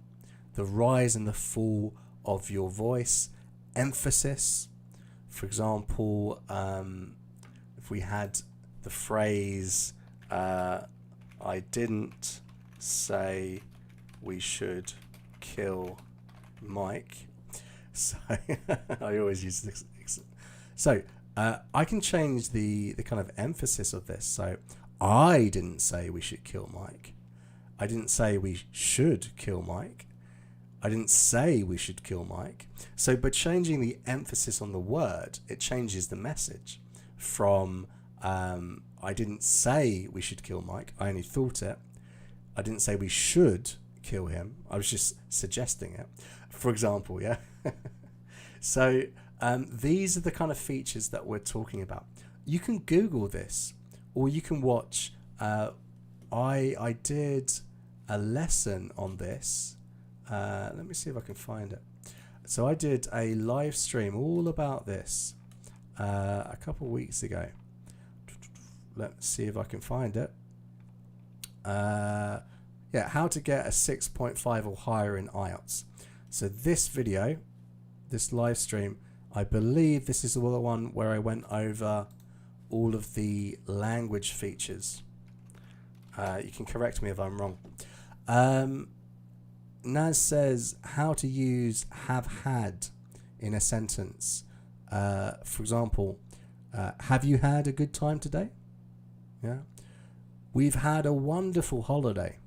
the rise and the fall of your voice, emphasis. For example, if we had the phrase, I didn't say we should kill Mike. So I always use this. So I can change the kind of emphasis of this. So I didn't say we should kill Mike. I didn't say we should kill Mike. I didn't say we should kill Mike. So by changing the emphasis on the word, it changes the message from I didn't say we should kill Mike. I only thought it. I didn't say we should kill him. I was just suggesting it, for example, yeah? So these are the kind of features that we're talking about. You can Google this, or you can watch. I did a lesson on this. Let me see if I can find it. So I did a live stream all about this a couple of weeks ago. Let's see if I can find it. Yeah, how to get a 6.5 or higher in IELTS. So this video, this live stream, I believe this is the one where I went over all of the language features. You can correct me if I'm wrong. Naz says how to use have had in a sentence. For example, have you had a good time today? Yeah. We've had a wonderful holiday.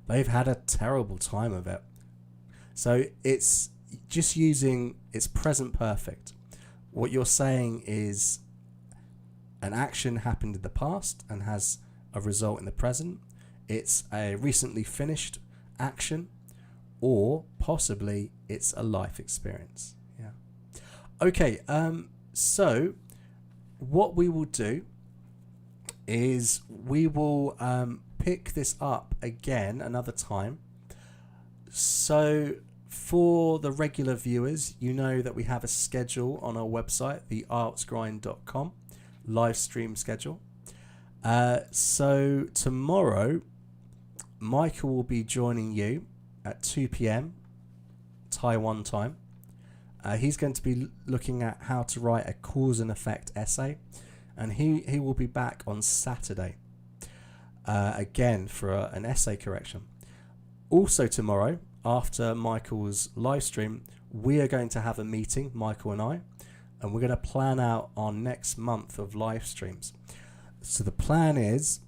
They've had a terrible time of it. So it's just using, it's present perfect. What you're saying is an action happened in the past and has a result in the present. It's a recently finished action, or possibly it's a life experience. Yeah. Okay, so what we will do is we will pick this up again another time. So for the regular viewers, you know that we have a schedule on our website, the IELTSGrind.com live stream schedule. So tomorrow, Michael will be joining you at 2 p.m. Taiwan time. He's going to be looking at how to write a cause and effect essay, and he will be back on Saturday again for an essay correction. Also tomorrow, after Michael's live stream, we are going to have a meeting, Michael and I, and we're going to plan out our next month of live streams. So the plan is,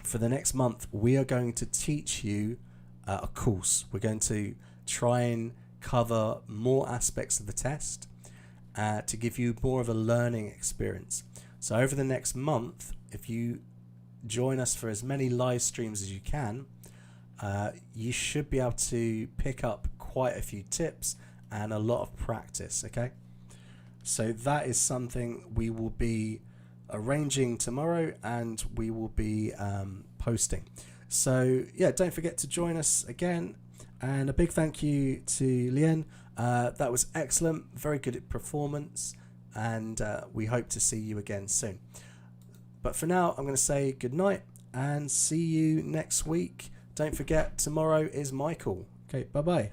for the next month, we are going to teach you a course. We're going to try and cover more aspects of the test to give you more of a learning experience. So over the next month, if you join us for as many live streams as you can, you should be able to pick up quite a few tips and a lot of practice, okay? So that is something we will be arranging tomorrow, and we will be posting. So yeah, don't forget to join us again, and a big thank you to Lien. That was excellent, very good performance, and we hope to see you again soon. But for now, I'm going to say good night and see you next week. Don't forget, tomorrow is Michael. Okay, bye bye.